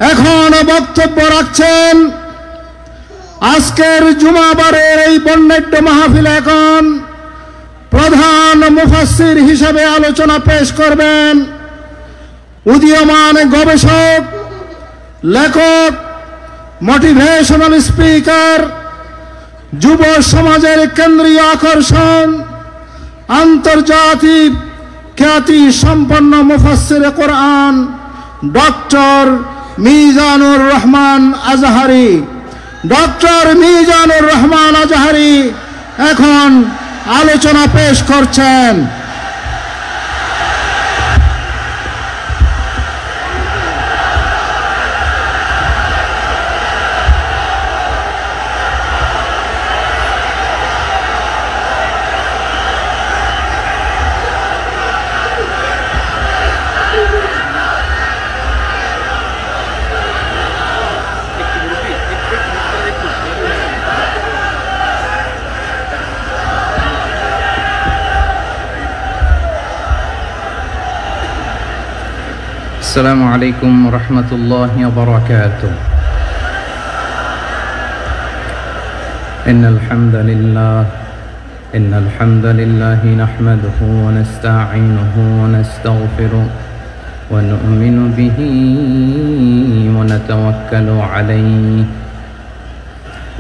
এখন বক্তব্য রাখছেন আজকের জুমাবারের এই বর্ণাঢ্য মাহফিলে এখন প্রধান মুফাসসির হিসেবে আলোচনা পেশ করবেন উদীয়মান গবেষক, লেখক, মোটিভেশনাল স্পিকার, যুব সমাজের কেন্দ্রীয় আকর্ষণ, আন্তর্জাতিক খ্যাতি সম্পন্ন মুফাসসিরে কোরআন ডক্টর মিজানুর রহমান আজহারি। ডক্টর মিজানুর রহমান আজহারি এখন আলোচনা পেশ করছেন। السلام عليكم ورحمة الله وبركاته. إن الحمد لله نحمده ونستعينه ونستغفره ونؤمن به ونتوكل عليه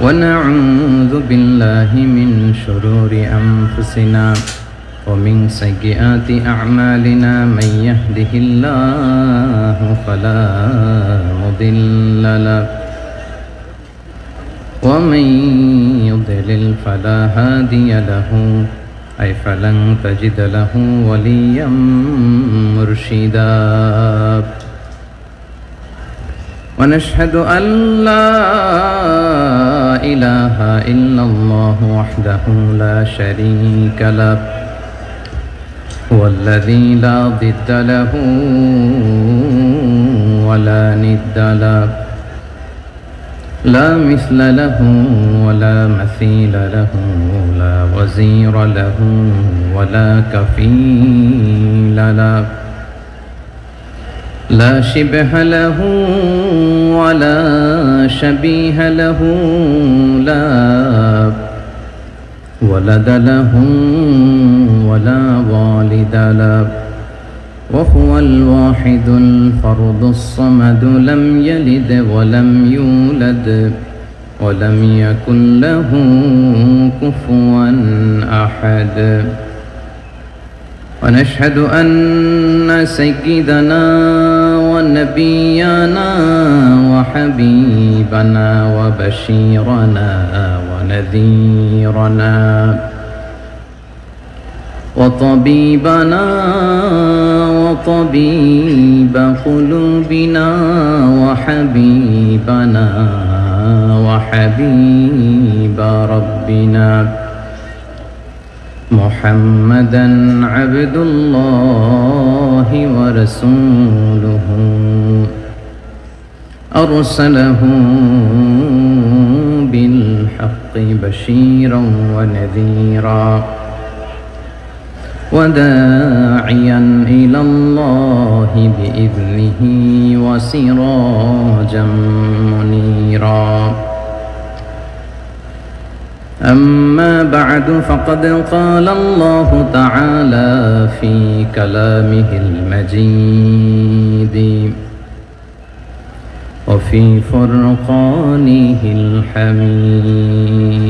ونعوذ بالله من شرور أنفسنا ومن سيئات أعمالنا من يهده الله فلا مضل له ومن يضلل فلا هادي له فلن تجد له وليا مرشدا ونشهد أن لا إله إلا الله وحده لا شريك له هو الذي لا ضد له ولا ند له لا مثل له ولا مثيل له لا وزير له ولا كفيل له لا شبه له ولا شبيه له لا ولد له ولا والد له وهو الواحد الفرد الصمد لم يلد ولم يولد ولم يكن له كفوا أحد ونشهد أن سيدنا ونبينا وحبيبنا وبشيرنا ونذيرنا وطبيبنا وطبيب قلوبنا وحبيبنا وحبيب ربنا محمدا عبد الله ورسوله أرسله بالحق بشيرا ونذيرا وداعيا إلى الله بإذنه وسراجا منيرا أما بعد فقد قال الله تعالى في كلامه المجيد وفي فرقانه الحميد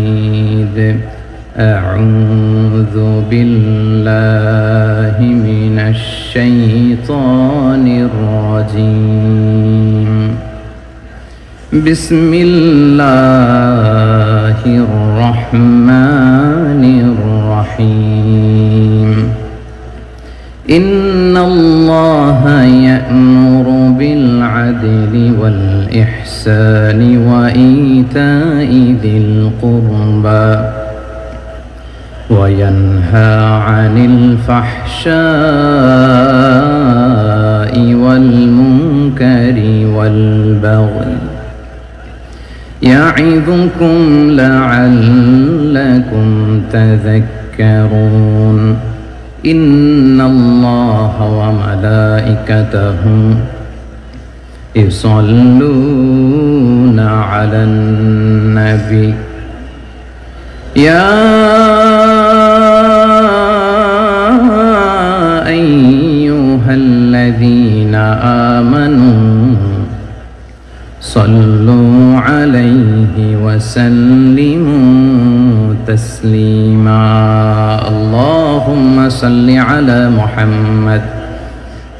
أعوذ بالله من الشيطان الرجيم بسم الله الرحمن الرحيم إن الله يأمر بالعدل والإحسان وإيتاء ذي القربى وينهى عن الفحشاء والمنكر والبغي يعظكم لعلكم تذكرون إن الله وملائكته يصلون على النبي يا أيها الذين آمنوا صلوا عليه وسلموا تسليما اللهم صل على محمد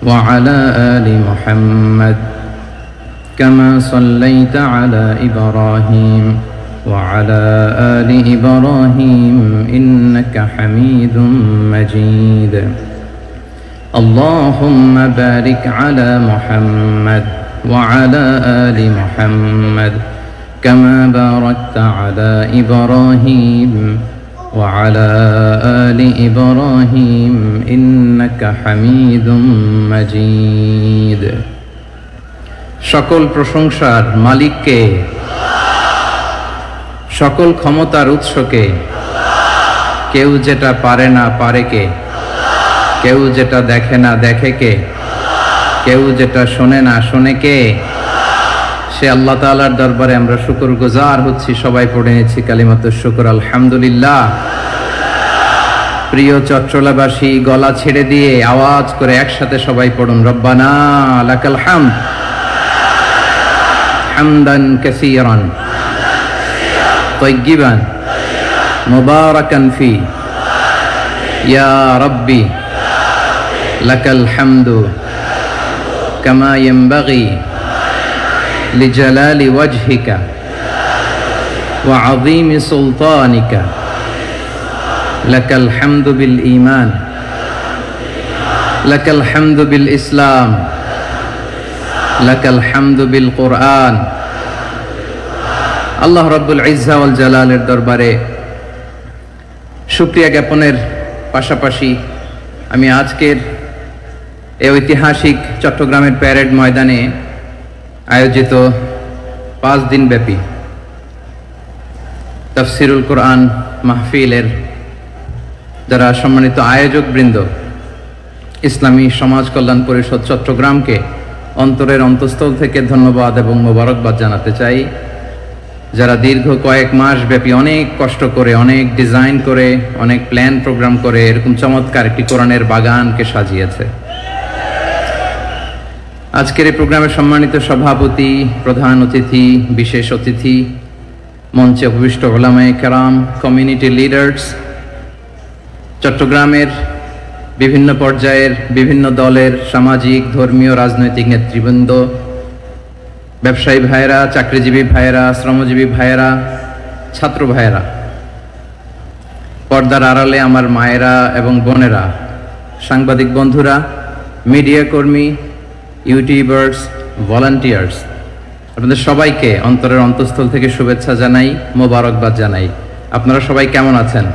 وعلى آل محمد كما صليت على إبراهيم وعلى آل إبراهيم إنك حميد مجيد اللهم بارك على محمد وعلى آل محمد كما باركت على إبراهيم وعلى آل إبراهيم إنك حميد مجيد সকল প্রশংসার মালিককে সকল ক্ষমতার উৎসকে কেউ যেটা পারে না পারে কে কেউ যেটা দেখে না দেখে কে কেউ যেটা শোনে না শোনে কে সে আল্লাহ তাআলার দরবারে আমরা শুকরগুজার হচ্ছি সবাই পড়ে নিচ্ছি কালিমাতুশ শুকর আলহামদুলিল্লাহ প্রিয় চট্টলাবাসী গলা ছেড়ে দিয়ে আওয়াজ করে একসাথে সবাই পড়ুন রব্বানা লাকাল হামদ হামদান কাসীরান طيبا مباركا فيه يا ربي لك الحمد كما ينبغي لجلال وجهك وعظيم سلطانك لك الحمد بالإيمان لك الحمد بالإسلام لك الحمد بالقرآن আল্লাহ রাব্বুল ইজ্জা ওয়াল জালালের দরবারে শুকরিয়া জ্ঞাপনের পাশাপাশি আমি আজকের এই ঐতিহাসিক চট্টগ্রামের প্যারেড ময়দানে আয়োজিত 5 দিন ব্যাপী তাফসিরুল কোরআন মাহফিলের যারা সম্মানিত আয়োজক বৃন্দ ইসলামী সমাজ কল্যাণ পরিষদ চট্টগ্রামকে অন্তরের অন্তঃস্থল থেকে ধন্যবাদ এবং মোবারকবাদ জানাতে চাই যারা দীর্ঘ কয়েক মাস ব্যাপী অনেক কষ্ট করে অনেক ডিজাইন করে অনেক প্ল্যান প্রোগ্রাম করে এরকম চমৎকার একটি কোরআনের বাগানকে সাজিয়েছে আজকের এই প্রোগ্রামের সম্মানিত সভাপতি প্রধান অতিথি বিশেষ অতিথি মঞ্চে উপবিষ্ট উলামায়ে কেরাম কমিউনিটি লিডার্স চট্টগ্রামের বিভিন্ন পর্যায়ের বিভিন্ন দলের সামাজিক ধর্মীয় রাজনৈতিক নেতৃবৃন্দ ব্যবসায়ী ভাইয়েরা চাকরিজীবী ভাইয়েরা শ্রমজীবী ভাইয়েরা ছাত্র ভাইয়েরা পর্দার আড়ালে আমার মায়েরা এবং বোনেরা সাংবাদিক বন্ধুরা মিডিয়া কর্মী ইউটিউবার্স ভলান্টিয়ার্স আপনাদের সবাইকে অন্তরের অন্তঃস্থল থেকে শুভেচ্ছা জানাই মোবারকবাদ জানাই আপনারা সবাই কেমন আছেন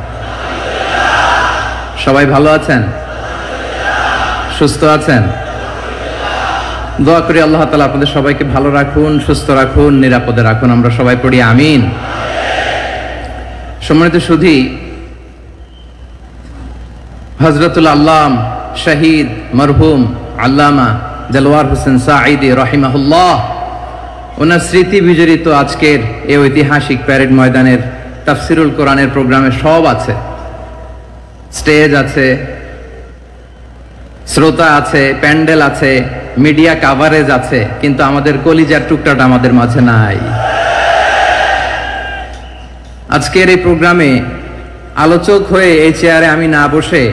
সবাই ভালো আছেন সুস্থ আছেন দোয়া করি আল্লাহ তাআলা আপনাদের সবাইকে ভালো রাখুন সুস্থ রাখুন নিরাপদে রাখুন আমরা সবাই পড়ি আমিন সম্মানিত সুধী হযরতুল আল্লাম শহীদ মরহুম আল্লামা দেলওয়ার হোসেন সাঈদী রাহিমাহুল্লাহ ওনার স্মৃতি বিজড়িত আজকের এই ঐতিহাসিক প্যারেড ময়দানের তাফসিরুল কোরআনের প্রোগ্রামে সব আছে স্টেজ আছে শ্রোতা আছে প্যান্ডেল আছে মিডিয়া কাভারেজ আছে কিন্তু আমাদের কলিজার টুকরাটা আমাদের মাঝে নাই আজকের এই প্রোগ্রামে আলোচক হয়ে এই চেয়ারে আমি না বসে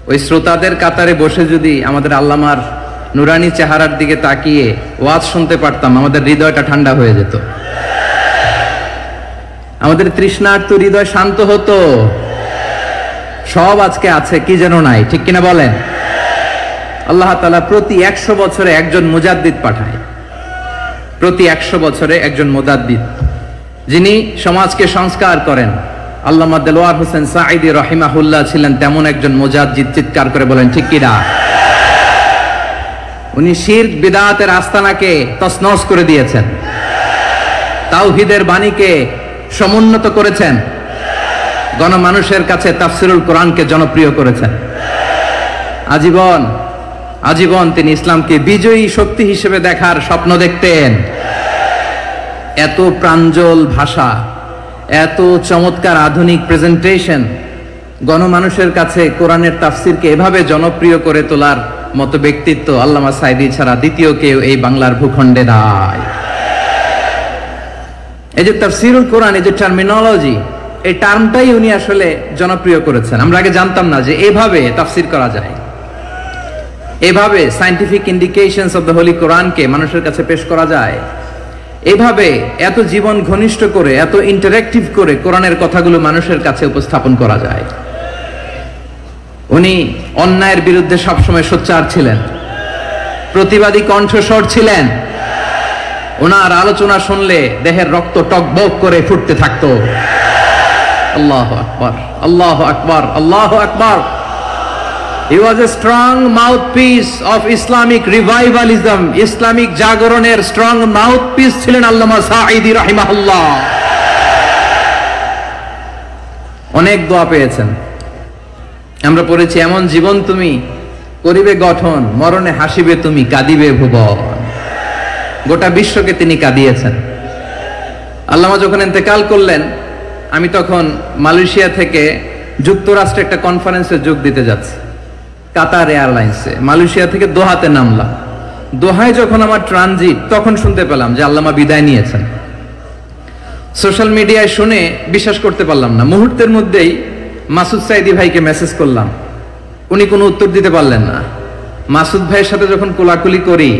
ওই শ্রোতাদের কাতারে বসে যদি আমাদের আল্লামার নুরানি চেহারার দিকে তাকিয়ে ওয়াজ শুনতে পারতাম আমাদের হৃদয়টা ঠান্ডা হয়ে যেত আমাদের তৃষ্ণার্ত হৃদয় শান্ত হতো সব আজকে আছে কি যেন নাই ঠিক কিনা বলেন আল্লাহ তাআলা প্রতি 100 বছরে একজন মুজাদ্দিদ পাঠায় প্রতি 100 বছরে একজন মুজাদ্দিদ যিনি সমাজকে সংস্কার করেন আল্লামা দেলওয়ার হোসেন সাঈদী রাহিমাহুল্লাহ ছিলেন তেমন একজন মুজাদ্দিদ চিৎকার করে বলেন ঠিক কিনা উনি শিরক বিদআতের আস্তানাকে তছনছ করে দিয়েছেন তাওহীদের বাণীকে সমুন্নত করেছেন গণমানুষের কাছে তাফসিরুল কোরআনকে জনপ্রিয় করেছেন আজীবন আজীবন তিনি ইসলামকে বিজয়ী শক্তি হিসেবে দেখার স্বপ্ন দেখতেন। এত প্রাঞ্জল ভাষা, এত চমৎকার আধুনিক প্রেজেন্টেশন, গণমানুষের কাছে কোরআনের তাফসিরকে এভাবে জনপ্রিয় করে তোলার মতো ব্যক্তিত্ব আল্লামা সাঈদী ছাড়া দ্বিতীয় কেউ এই বাংলার ভূখণ্ডে নাই। এই যে তাফসিরুল কোরআন, এই যে টার্মিনোলজি, এই টার্মটাই উনি আসলে জনপ্রিয় করেছেন। আমরা আগে জানতাম না যে এভাবে তাফসির করা যায়, এভাবে scientific indications of the Holi কোরআনকে মানুষের কাছে পেশ করা যায়, এভাবে এত জীবন ঘনিষ্ঠ করে, এত ইন্টারেক্টিভ করে কোরআনের কথাগুলো মানুষের কাছে উপস্থাপন করা যায়। উনি অন্যায়ের বিরুদ্ধে সবসময় সোচ্চার ছিলেন, প্রতিবাদী কণ্ঠস্বর ছিলেন। ওনার আলোচনা শুনলে দেহের রক্ত টকবক করে ফুটতে থাকতো। আল্লাহু আকবার, আল্লাহু আকবার, আল্লাহু আকবার। He was a strong mouthpiece of Islamic revivalism. Islamic জাগরণের স্ট্রং মাউথপিস ছিলেন আল্লামা সাঈদী রাহিমাহুল্লাহ। অনেক দোয়া পেয়েছেন। আমরা পড়েছি, এমন জীবন তুমি করিবে গঠন, মরণে হাসিবে তুমি, কাঁদিবে ভুবন। গোটা বিশ্বকে তিনি কাঁদিয়েছেন। আল্লামা যখন ইন্তেকাল করলেন, আমি তখন মালয়েশিয়া থেকে যুক্তরাষ্ট্রে একটা কনফারেন্সে যোগ দিতে যাচ্ছি, কাতার এয়ারলাইন্সে। মালয়েশিয়া থেকে দোহাতে নামলাম। দোহায় যখন আমার ট্রানজিট, তখন শুনতে পেলাম যে আল্লামা বিদায় নিয়েছেন। সোশ্যাল মিডিয়ায় শুনে বিশ্বাস করতে পারলাম না। মুহূর্তের মধ্যেই মাসুদ সাঈদী ভাইকে মেসেজ করলাম, উনি কোনো উত্তর দিতে পারলেন না। মাসুদ ভাইয়ের সাথে যখন কোলাকুলি করি,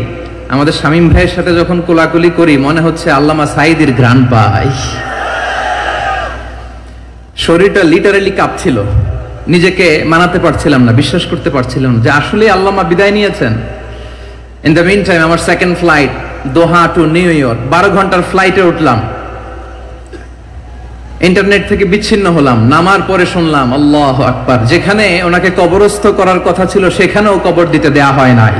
আমাদের শামীম ভাইয়ের সাথে যখন কোলাকুলি করি, মনে হচ্ছে আল্লামা সাঈদীর ঘ্রাণ পাই। শরীরটা লিটারালি কাঁপছিল, নিজেকে মানাতে পারছিলাম না, বিশ্বাস করতে পারছিলাম যে আসলে আল্লামা বিদায় নিয়েছেন। ইন দ্য মিন টাইম আমার সেকেন্ড ফ্লাইট, দোহা টু নিউ ইয়র্ক, 12 ঘন্টার ফ্লাইটে উঠলাম। ইন্টারনেট থেকে বিচ্ছিন্ন হলাম। নামার পরে শুনলাম আল্লাহু আকবার, যেখানে ওনাকে কবরস্থ করার কথা ছিল সেখানেও কবর দিতে দেয়া হয় নাই।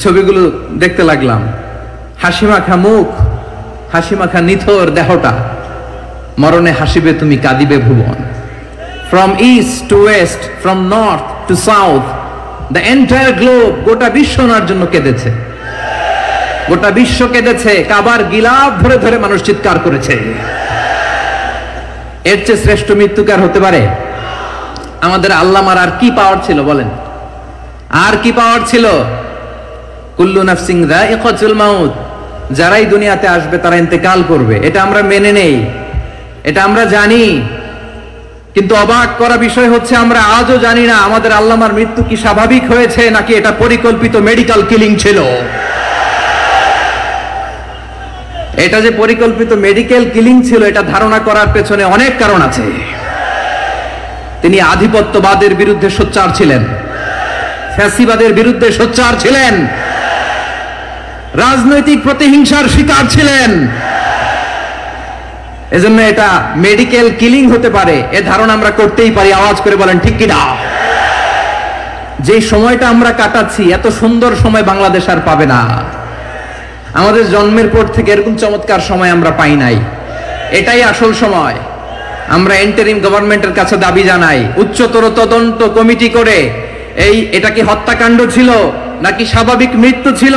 ছবিগুলো দেখতে লাগলাম, হাসিমাখা মুখ, হাসিমাখা নিথর দেহটা, মরণে হাসিবে তুমি, কাঁদিবে ভুবন। From east to west, from north to south, the entire globe, গোটা বিশ্ব ওনার জন্য কেঁদেছে, গোটা বিশ্ব কেঁদেছে। কাবার গিলাফ ধরে ধরে মানুষ চিৎকার করেছে। এর চেয়ে শ্রেষ্ঠ মৃত্যুকার হতে পারে? আমাদের আল্লামার আর কি পাওয়ার ছিল বলেন? আর কি পাওয়ার ছিল? কুল্লু নাফসিন যায়িকাতুল মাউত, যারাই দুনিয়াতে আসবে তারা ইন্তেকাল করবে, এটা আমরা মেনে নেই, এটা আমরা জানি। কিন্তু অবাক করা বিষয় হচ্ছে আমরা আজও জানি না আমাদের আল্লামার মৃত্যু কি স্বাভাবিক হয়েছে নাকি এটা পরিকল্পিত মেডিকেল কিলিং ছিল। এটা যে পরিকল্পিত মেডিকেল কিলিং ছিল, এটা ধারণা করার পেছনে অনেক কারণ আছে। তিনি আধিপত্যবাদের বিরুদ্ধে সোচ্চার ছিলেন, ফ্যাসিবাদের বিরুদ্ধে সোচ্চার ছিলেন, রাজনৈতিক প্রতিহিংসার শিকার ছিলেন। এজন্য এটা মেডিকেল কিলিং হতে পারে, এ ধারণা আমরা করতেই পারি। আওয়াজ করে বলেন ঠিক কিনা? যে সময়টা আমরা কাটাচ্ছি, এত সুন্দর সময় বাংলাদেশ আর পাবে না। আমাদের জন্মের পর থেকে এরকম চমৎকার সময় আমরা পাই নাই। এটাই আসল সময়। আমরা ইন্টারিম গভর্নমেন্টের কাছে দাবি জানাই, উচ্চতর তদন্ত কমিটি করে এটা কি হত্যাকাণ্ড ছিল নাকি স্বাভাবিক মৃত্যু ছিল,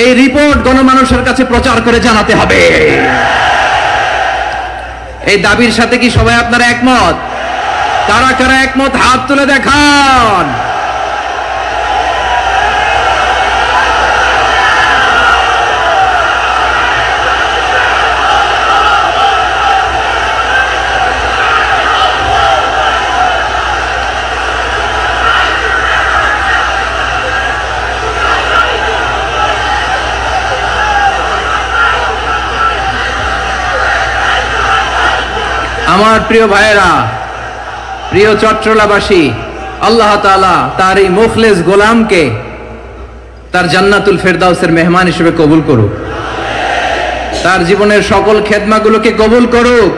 এই রিপোর্ট গণমানুষের কাছে প্রচার করে জানাতে হবে। এই দাবির সাথে কি সবাই আপনারা একমত? কারা কারা একমত হাত তুলে দেখান। আমার প্রিয় ভাইয়েরা, প্রিয় চট্টলাবাসী, আল্লাহ তাআলা তার এই মুখলেস গোলামকে তার জান্নাতুল ফেরদাউসের মেহমান হিসেবে কবুল করুক, তার জীবনের সকল খেদমাগুলোকে কবুল করুক,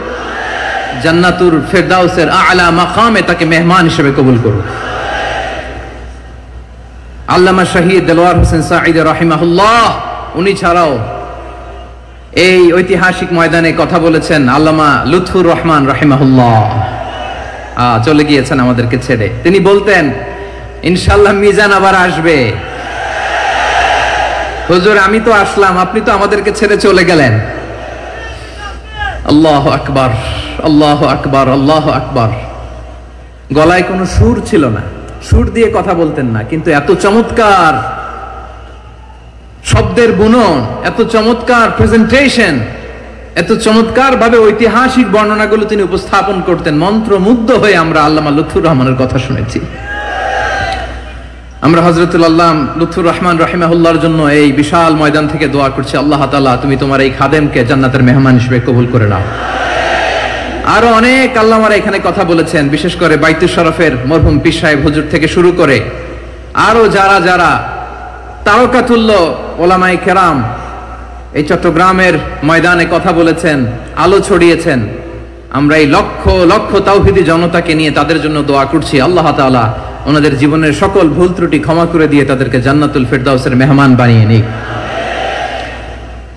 জান্নাতুল ফেরদাউসের আলা মাকামে তাকে মেহমান হিসেবে কবুল করুক। আল্লামা শহীদ দেলোয়ার হোসেন সাঈদী রাহিমাহুল্লাহ, উনি ছাড়াও এই ঐতিহাসিক ময়দানে কথা বলেছেন আল্লামা লুৎফুর রহমান রাহিমাহুল্লাহ। চলে গিয়েছেন আমাদেরকে ছেড়ে। তিনি বলতেন, ইনশাআল্লাহ মিজান আবার আসবে। হুজুর আমি তো আসলাম, আপনি তো আমাদেরকে ছেড়ে চলে গেলেন। আল্লাহু আকবার, আল্লাহু আকবার, আল্লাহু আকবার। গলায় কোনো সুর ছিল না, সুর দিয়ে কথা বলতেন না, কিন্তু এত চমৎকার শব্দের বুনন, এত চমৎকার প্রেজেন্টেশন, এত চমৎকার ভাবে ঐতিহাসিক বর্ণনাগুলো তিনি উপস্থাপন করতেন। মন্ত্রমুগ্ধ হয়ে আমরা আল্লামা লুৎফুর রহমানের কথা শুনেছি। আমরা হযরতুল আল্লাম লুৎফুর রহমান রাহিমাহুল্লাহর জন্য এই বিশাল ময়দান থেকে দোয়া করছি, আল্লাহ তাআলা তুমি তোমার এই খাদেমকে জান্নাতের মেহমান হিসেবে কবুল করে নাও। আরো অনেক আল্লামারা এখানে কথা বলেছেন, বিশেষ করে বাইতুল শরফের মরহুম পীর সাহেব হুজুর থেকে শুরু করে আরো যারা যারা তারকাতুল্য ওলামায়ে কেরাম এই চট্টগ্রামের ময়দানে কথা বলেছেন, আলো ছড়িয়েছেন। আমরা এই লক্ষ লক্ষ তাওহীদি জনতাকে নিয়ে তাদের জন্য দোয়া করছি, আল্লাহ তাআলা ওনাদের জীবনের সকল ভুল ত্রুটি ক্ষমা করে দিয়ে তাদেরকে জান্নাতুল ফেরদাউসের মেহমান বানিয়ে নিক।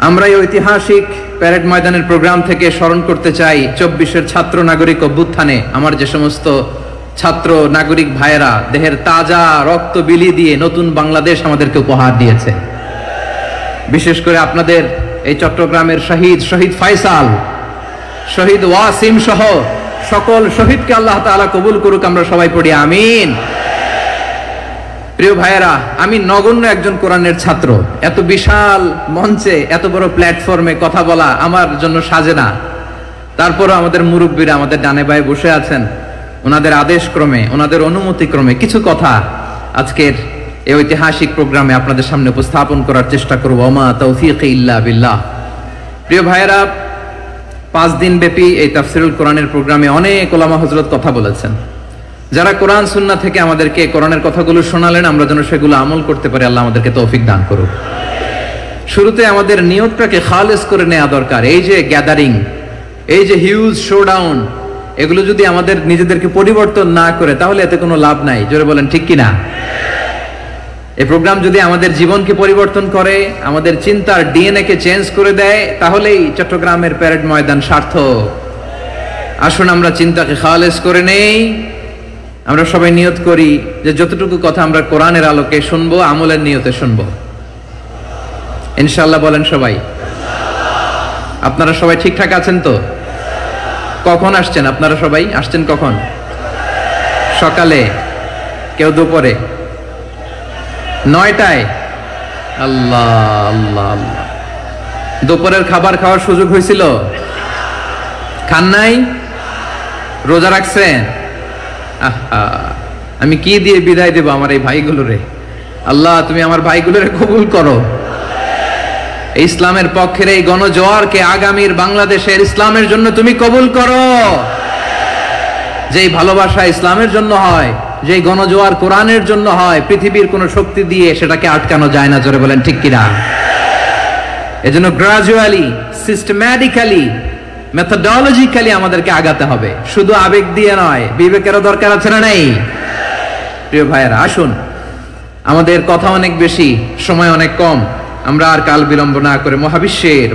আমরা এই ঐতিহাসিক প্যারেড ময়দানের প্রোগ্রাম থেকে স্মরণ করতে চাই 24-এর ছাত্র নাগরিক অভ্যুত্থানে আমার যে সমস্ত ছাত্র নাগরিক ভাইয়েরা দেহের তাজা রক্ত বিলি দিয়ে নতুন বাংলাদেশ আমাদেরকে উপহার দিয়েছে। বিশেষ করে আপনাদের এই চট্টগ্রামের শহীদ ফাইসাল, শহীদ ওয়াসিম সহ সকল শহীদকে আল্লাহ তাআলা কবুল করুক। আমরা সবাই পড়ি আমিন। প্রিয় ভাইয়েরা, আমি নগণ্য একজন কোরআনের ছাত্র, এত বিশাল মঞ্চে এত বড় প্ল্যাটফর্মে কথা বলা আমার জন্য সাজে না। তারপরও আমাদের মুরব্বীরা আমাদের ডানে বায়ে বসে আছেন, ওনাদের আদেশ ক্রমে, ওনাদের অনুমতি ক্রমে কিছু কথা আজকের এই ঐতিহাসিক প্রোগ্রামে আপনাদের সামনে উপস্থাপন করার চেষ্টা করব। ওমা তাওফীকি ইল্লা বিল্লাহ। প্রিয় ভাইয়েরা, 5 দিন ব্যাপী এই তাফসিরুল কোরআনের প্রোগ্রামে অনেক ওলামা হযরত কথা বলেছেন। যারা কোরআন সুন্নাহ থেকে আমাদেরকে কোরআনের কথাগুলো শোনালেন, আমরা যেন সেগুলো আমল করতে পারি, আল্লাহ আমাদেরকে তৌফিক দান করুক। শুরুতে আমাদের নিয়তটাকে খালেস করে নেওয়া দরকার। এই যে গ্যাদারিং, এই যে হিউজ শোডাউন, এগুলো যদি আমাদের নিজেদেরকে পরিবর্তন না করে তাহলে এতে কোনো লাভ নাই। জোরে বলেন ঠিক কিনা? এই প্রোগ্রাম যদি আমাদের জীবনকে পরিবর্তন করে, আমাদের চিন্তার ডিএনএ কে চেঞ্জ করে দেয়, তাহলেই চট্টগ্রামের প্যারেড ময়দান সার্থক। আসুন আমরা চিন্তাকে খালেস করে নেই। আমরা সবাই নিয়ত করি যে যতটুকু কথা আমরা কোরআনের আলোকে শুনবো, আমলের নিয়তে শুনবো ইনশাআল্লাহ। বলেন সবাই। আপনারা সবাই ঠিকঠাক আছেন তো? কখন আসছেন আপনারা? সবাই আসছেন কখন? সকালে, কেউ দুপুরে, 9টায়? আল্লাহ আল্লাহ আল্লাহ। দুপুরের খাবার খাওয়ার সুযোগ হয়েছিল? খান নাই? রোজা রাখছেন? আমি কি দিয়ে বিদায় দেব আমার এই ভাইগুলোরে? আল্লাহ তুমি আমার ভাইগুলোরে কবুল করো। ইসলামের পক্ষের এই গণজোয়ারকে আগামীর বাংলাদেশের ইসলামের জন্য তুমি কবুল করো। যেই ভালোবাসা ইসলামের জন্য হয়, যেই গণজোয়ার কোরআনের জন্য হয়, পৃথিবীর কোন শক্তি দিয়ে সেটাকে আটকানো যায় না। জোরে বলেন ঠিক কিনা? এজন্য গ্রাজুয়ালি, সিস্টেম্যাটিক্যালি, মেথোডোলজিক্যালি আমাদেরকে আগাতে হবে, শুধু আবেগ দিয়ে নয়। বিবেকেরও দরকার আছে না নাই? প্রিয় ভাইয়েরা, আসুন, আমাদের কথা অনেক বেশি, সময় অনেক কম। আমরা আর কাল বিলম্ব না করে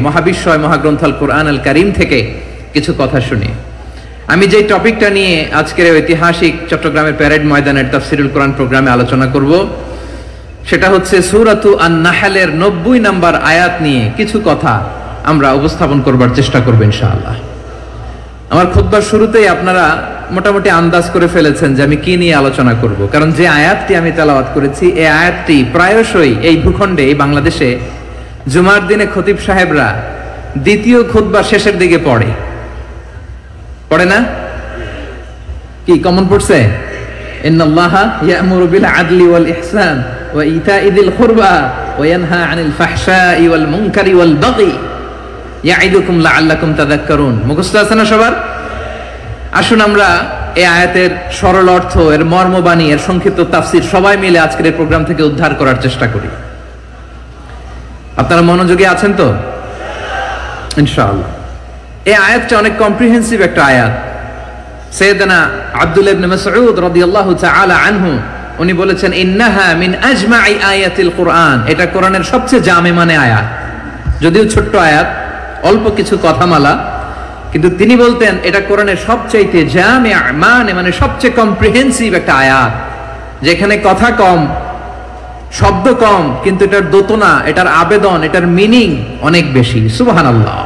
মহাবিশ্বয় মহাগ্রন্থাল কোরআন আল কারীম থেকে কিছু কথা শুনি। আমি যে টপিকটা নিয়ে আজকের ঐতিহাসিক চট্টগ্রামের প্যারেড ময়দানের তাফসিরুল কোরআন প্রোগ্রামে আলোচনা করব, সেটা হচ্ছে সূরাতু আন-নাহলের 90 নম্বর আয়াত নিয়ে কিছু কথা আমরা উপস্থাপন করবার চেষ্টা করব ইনশাআল্লাহ। আমার খুতবার শুরুতেই আপনারা মোটামুটি আন্দাজ করে ফেলেছেন যে আমি কি নিয়ে আলোচনা করব, কারণ যে আয়াতটি আমি তেলাওয়াত করেছি এই আয়াতটি প্রায়শই এই ভূখণ্ডে, এই বাংলাদেশে জুমার দিনে খতিব সাহেবরা দ্বিতীয় খুতবা শেষের দিকে পড়ে না? কি কমন পড়ছে? ইন্নাল্লাহা ইয়া'মুরু বিল আদলি ওয়াল ইহসান ওয়া ইতা'i যিল কুরবা ওয়া ইয়ানহা আনিল ফাহশাই ওয়াল মুনকারি ওয়াল বাগি ইয়া'iদুকুম লা'আল্লাকুম তাযাক্কারুন। মুখস্থ আছে না সবার? আসুন আমরা এই আয়াতের সরল অর্থ, এর মর্মবাণী, এর সংক্ষিপ্ত তাফসীর সবাই মিলে আজকের এই প্রোগ্রাম থেকে উদ্ধার করার চেষ্টা করি। আপনারা মনোযোগী আছেন তো? ইনশাআল্লাহ। এই আয়াতটা অনেক কম্প্রিহেন্সিভ একটা আয়াত। সাইয়েদনা আব্দুল্লাহ ইবনে মাসউদ রাদিয়াল্লাহু তাআলা আনহু উনি বলেছেন, ইন্নাহা মিন আজমাই আয়াতিল কুরআন। এটা কোরআনের সবচেয়ে জামে মানে আয়াত। যদিও ছোট্ট আয়াত, অল্প কিছু কথামালা, কিন্তু তিনি বলতেন এটা কোরআনের সবচাইতে জামিআ মানে সবচেয়ে কম্প্রিহেন্সিভ একটা আয়াত, যেখানে কথা কম, শব্দ কম, কিন্তু এটার দোতনা, এটার আবেদন, এটার মিনিং অনেক বেশি। সুবহানাল্লাহ।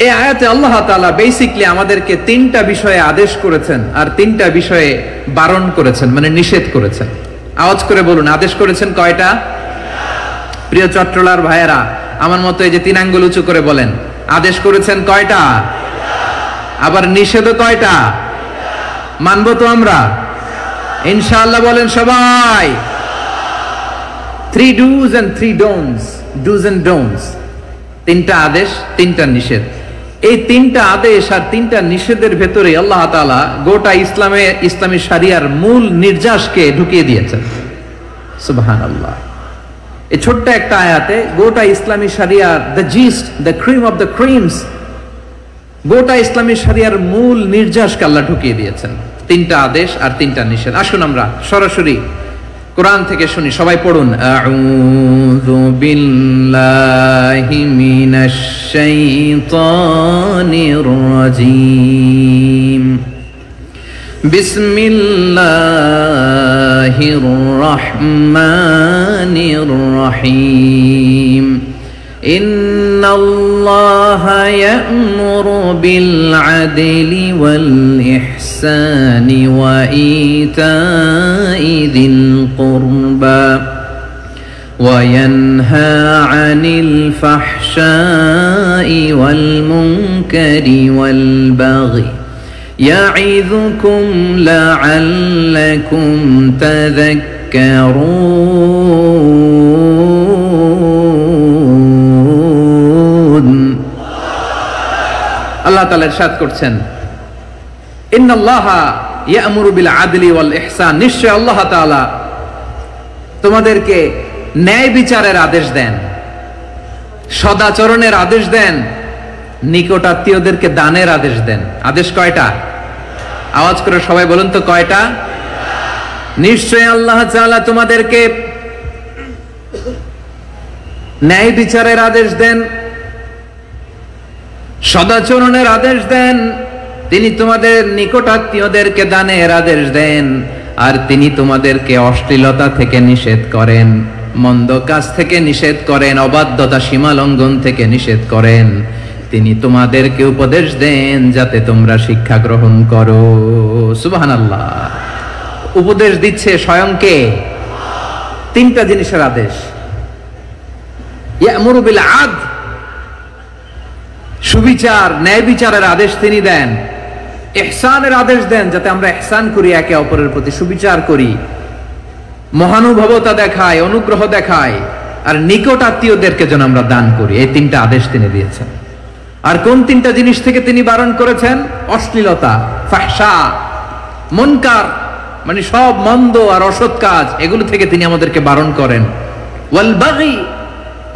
এই আয়াতে আল্লাহ তাআলা বেসিক্যালি আমাদেরকে তিনটা বিষয়ে আদেশ করেছেন আর তিনটা বিষয়ে বারণ করেছেন, মানে নিষেধ করেছেন। আওয়াজ করে বলুন, আদেশ করেছেন কয়টা? প্রিয় চট্টলার ভাইয়েরা, আমার মতো এই যে 3 আঙ্গুল উঁচু করে বলেন, আদেশ করেছেন কয়টা? আবার নিষেধও কয়টা? মানবো তো আমরা ইনশাআল্লাহ? বলেন সবাই। 3 do's and 3 don'ts, do's and don'ts, 3টা আদেশ, 3টা নিষেধ। এই 3টা আদেশ আর 3টা নিষেধের ভেতরে আল্লাহ তাআলা গোটা ইসলামী শরিয়ার মূল নির্যাসকে ঢুকিয়ে দিয়েছেন। সুবহানাল্লাহ। এই ছোট্ট একটা আয়াতে গোটা ইসলামী শরিয়ার the gist, the cream of the creams, গোটা ইসলামী শরিয়ার মূল নির্যাসকে আল্লাহ ঢুকিয়ে দিয়েছেন। 3টা আদেশ আর 3টা নিষেধ। আসুন আমরা সরাসরি কোরআন থেকে শুনি, সবাই পড়ুন। আউযু বিল্লাহি মিনাশ শাইতানির রাজীম। বিসমিল্লাহির রহমানির রহিম। ইন্নাল্লাহা ইয়া'মুরু বিল আদলি ওয়াল ইহসানি ওয়া ইতাই যিল কুরবা ওয়া ইয়ানহা আনিল ফাহশাই ওয়াল মুনকারি ওয়াল বাগি ইয়া'ইযুকুম লা'আল্লাকুম তাযাক্কারুন। আল্লাহ তাআলা ইরশাদ করছেন, ইন্নাল্লাহা ইয়া'মুরু বিল আদলি ওয়াল ইহসান, নিশ্চয় আল্লাহ তাআলা তোমাদেরকে ন্যায় বিচারের আদেশ দেন, সদাচরণের আদেশ দেন, নিকট আত্মীয়দেরকে দানের আদেশ দেন। আদেশ কয়টা? আওয়াজ করে সবাই বলুন তো কয়টা? নিশ্চয় আল্লাহ তাআলা তোমাদেরকে ন্যায় বিচারের আদেশ দেন, সদাচরণের আদেশ দেন, তিনি তোমাদের নিকট আত্মীয়দেরকে দানের আদেশ দেন, আর তিনি তোমাদেরকে অশ্লীলতা থেকে নিষেধ করেন, মন্দ কাজ থেকে নিষেধ করেন, অবাধ্যতা সীমা লঙ্ঘন থেকে নিষেধ করেন। তিনি তোমাদেরকে উপদেশ দেন যাতে তোমরা শিক্ষা গ্রহণ করো। সুবহানাল্লাহ। উপদেশ দিচ্ছে স্বয়ং কে? 3টা জিনিসের আদেশ। ইয়া'মুরু বিল আদল, সুবিচার, ন্যায় বিচারের আদেশ তিনি দেন। ইহসানের আদেশ দেন, যাতে আমরা ইহসান করি, একে অপরের প্রতি সুবিচার করি, মহানুভবতা দেখায়, অনুগ্রহ দেখায়, আর নিকট আত্মীয়দেরকে যেন আমরা দান করি। এই 3টা আদেশ তিনি দিয়েছেন। আর কোন 3টা জিনিস থেকে তিনি বারণ করেছেন? অশ্লীলতা, ফাহশা, মুনকার, মানে সব মন্দ আর অসৎ কাজ, এগুলো থেকে তিনি আমাদেরকে বারণ করেন। ওয়াল বাগি,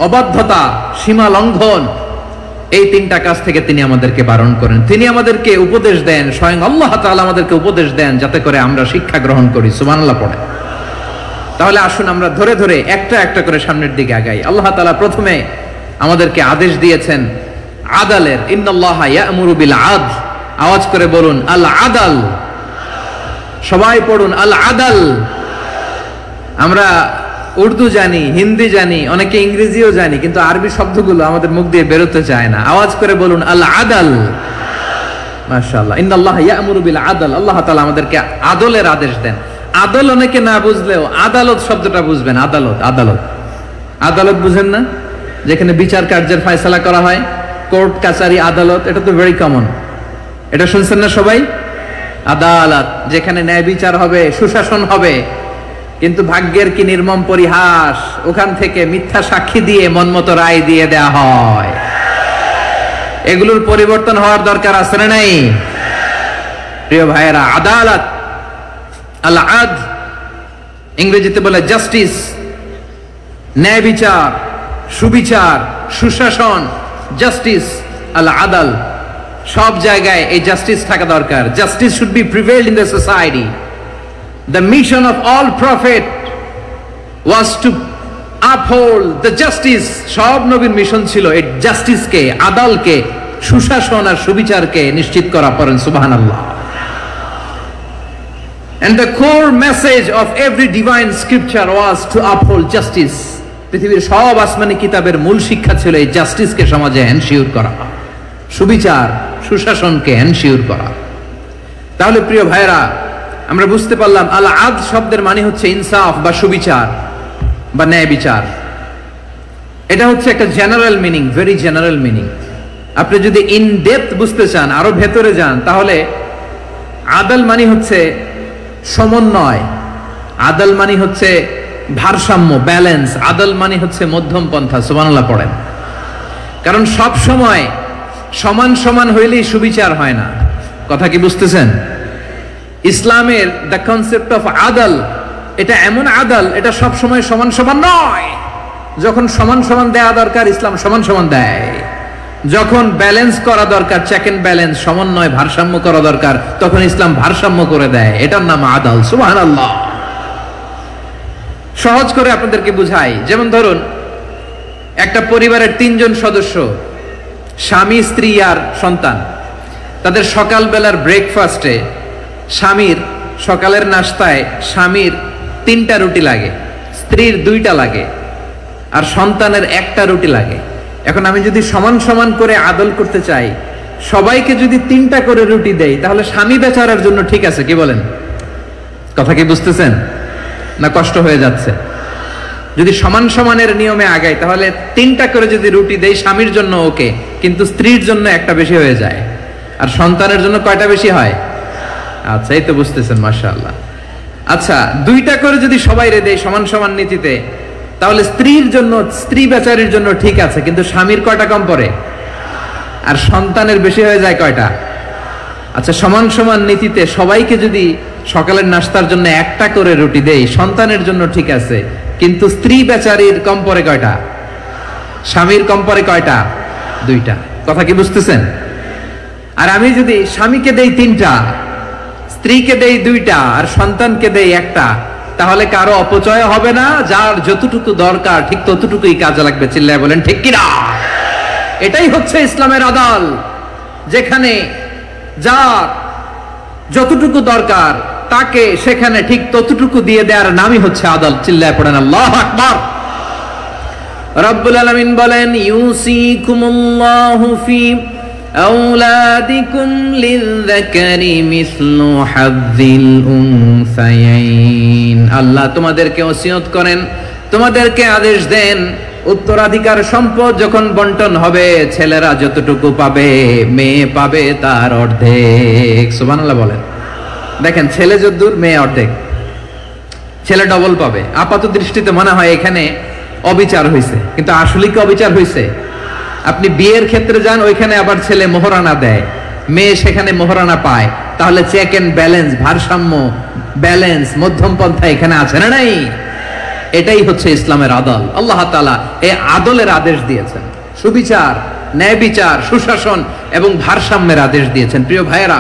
অবাধ্যতা, সীমা লঙ্ঘন, এই 3টা কাজ থেকে তিনি আমাদেরকে বারণ করেন। তিনি আমাদেরকে উপদেশ দেন, স্বয়ং আল্লাহ তাআলা আমাদেরকে উপদেশ দেন যাতে করে আমরা শিক্ষা গ্রহণ করি। সুবহানাল্লাহ পড়ে। তাহলে আসুন আমরা ধরে ধরে একটা একটা করে সামনের দিকে আগাই। আল্লাহ তাআলা প্রথমে আমাদেরকে আদেশ দিয়েছেন আদালের। ইন্নাল্লাহা ইয়া'মুরু বিল আদল। আওয়াজ করে বলুন আল আদাল। সবাই পড়ুন আল আদাল। আমরা উর্দু জানি, হিন্দি জানি, অনেকে ইংরেজিও জানি, কিন্তু আরবি শব্দগুলো আমাদের মুখ দিয়ে বেরোতে চায় না। আওয়াজ করে বলুন আল আদাল। মাশাআল্লাহ। ইন্নাল্লাহা ইয়া'মুরু বিল আদল। আল্লাহ তাআলা আমাদেরকে আদলের আদেশ দেন। আদল অনেকে না বুঝলেও আদালত শব্দটা বুঝবেন। আদালত, আদালত, আদালত বুঝেন না? যেখানে বিচার কার্যের ফয়সালা করা হয়, কোর্ট কাচারি আদালত, এটা তো ভেরি কমন। এটা শুনছেন না সবাই? আদালত, যেখানে ন্যায় বিচার হবে, সুশাসন হবে। কিন্তু ভাগ্যের কি নির্মম পরিহাস, ওখান থেকে মিথ্যা সাক্ষী দিয়ে মনমতো রায় দিয়ে দেয়া হয়। এগুলোর পরিবর্তন হওয়ার দরকার আছে না নাই? প্রিয় ভাইয়েরা, আদালত, আল আদল, ইংরেজিতে বলে জাস্টিস, ন্যায় বিচার, সুবিচার, সুশাসন, জাস্টিস, আল আদল, সব জায়গায় এই জাস্টিস থাকা দরকার। Justice should be prevailed in the society. The mission of all prophet was to uphold the justice. সব নবীর মিশন ছিল এই জাস্টিসকে, আদালকে সুশাসন আর সুবিচারকে নিশ্চিত করা, পড়েন সুবহানাল্লাহ। And the core message of every divine scripture was to uphold justice. পৃথিবীর সব আসমানি কিতাবের মূল শিক্ষা ছিল এই জাস্টিসকে সমাজে এনশিওর করা, সুবিচার সুশাসনকে এনশিওর করা। তাহলে প্রিয় ভাইরা, আমরা বুঝতে পারলাম আল আদ শব্দের মানে হচ্ছে ইনসাফ বা সুবিচার বা ন্যায় বিচার। এটা হচ্ছে একটা general meaning, very general meaning. আপনি যদি ইন ডেপথ বুঝতে চান, আরো ভেতরে যান, তাহলে আদল মানে হচ্ছে সমন্বয়, আদল মানে হচ্ছে ভারসাম্য, ব্যালেন্স। আদল মানে হচ্ছে মধ্যম পন্থা। সুবহানাল্লাহ পড়েন। কারণ সব সময় সমান সমান হইলেই সুবিচার হয় না। কথা কি বুঝতেছেন? ইসলামের দ্য কনসেপ্ট অফ আদল, এটা এমন আদল, এটা সব সময় সমান সমান নয়। যখন সমান সমান দেয়া দরকার, ইসলাম সমান সমান দেয়। যখন ব্যালেন্স করা দরকার, চেক এন্ড ব্যালেন্স, সমন্বয় ভারসাম্য করা দরকার, তখন ইসলাম ভারসাম্য করে দেয়। এটার নাম আদল। সুবহানাল্লাহ। সহজ করে আপনাদেরকে বুঝাই, যেমন ধরুন একটা পরিবারের 3 জন সদস্য, স্বামী, স্ত্রী আর সন্তান। তাদের সকালবেলার ব্রেকফাস্টে স্বামীর, সকালের নাস্তায় স্বামীর 3টা রুটি লাগে, স্ত্রীর 2টা লাগে, আর সন্তানের 1টা রুটি লাগে। এখন আমি যদি সমান সমান করে আদল করতে চাই, সবাইকে যদি 3টা করে রুটি দেই, তাহলে স্বামী বেচারার জন্য ঠিক আছে, কি বলেন? কথা কি বুঝতেছেন না কষ্ট হয়ে যাচ্ছে? যদি সমান সমানের নিয়মে আগাই, তাহলে 3টা করে যদি রুটি দেই, স্বামীর জন্য ওকে, কিন্তু স্ত্রীর জন্য 1টা বেশি হয়ে যায়। আর সন্তানের জন্য কয়টা বেশি হয়? আচ্ছা, এই তো বুঝতেছেন, মাশাআল্লাহ। আচ্ছা, 2টা করে যদি সবাই দেই সমান সমান নীতিতে, তাহলে স্ত্রীর জন্য, স্ত্রী বেচারির জন্য ঠিক আছে, কিন্তু স্বামীর কয়টা কম পড়ে? আর সন্তানের বেশি হয়ে যায় কয়টা? আচ্ছা, সমান সমান নীতিতে সবাইকে যদি সকালের নাস্তার জন্য 1টা করে রুটি দেই, সন্তানের জন্য ঠিক আছে, কিন্তু স্ত্রী বেচারির কম পড়ে কয়টা? স্বামীর কম পড়ে কয়টা? 2টা। কথা কি বুঝতেছেন? আর আমি যদি স্বামীকে দেই 3টা, স্ত্রীকে দেই 2টা, আর সন্তানকে দেই 1টা, তাহলে কারো অপচয় হবে না। যার যতটুকু দরকার ঠিক ততটুকুই কাজে লাগবে। চিল্লায় বলেন ঠিক কিনা? এটাই হচ্ছে ইসলামের আদল, যেখানে যার যতটুকু দরকার তাকে সেখানে ঠিক ততটুকু দিয়ে দেওয়ার নামই হচ্ছে আদল। চিল্লায় পড়েন আল্লাহু আকবার। রব্বুল আলামিন বলেন, ইউসিকুমুল্লাহু ফি আওলাদিকুম লিযযাকারি মিসলু হাযযিল উনসায়াইন। আল্লাহ তোমাদেরকে ওসিয়ত করেন, তোমাদেরকে আদেশ দেন, উত্তরাধিকার সম্পদ যখন বন্টন হবে, ছেলেরা যতটুকু পাবে, মেয়ে পাবে তার অর্ধেক। সুবহানাল্লাহ বলেন। দেখেন, ছেলে যদ্দূর, মেয়ে অর্ধেক, ছেলে ডবল পাবে। আপাত দৃষ্টিতে মনে হয় এখানে অবিচার হয়েছে, কিন্তু আসলে কি অবিচার হয়েছে? আপনি বিয়ের ক্ষেত্রে যান, ওইখানে আবার ছেলে মোহরানা দেয়, মেয়ে সেখানে মোহরানা পায়। তাহলে চেক এন্ড ব্যালেন্স, ভারসাম্য, ব্যালেন্স, মধ্যম পন্থা এখানে আছে না নাই? এটাই হচ্ছে ইসলামের আদল। আল্লাহ তাআলা এই আদলের আদেশ দিয়েছেন, সুবিচার, ন্যায় বিচার, সুশাসন এবং ভারসাম্যের আদেশ দিয়েছেন। প্রিয় ভাইয়েরা,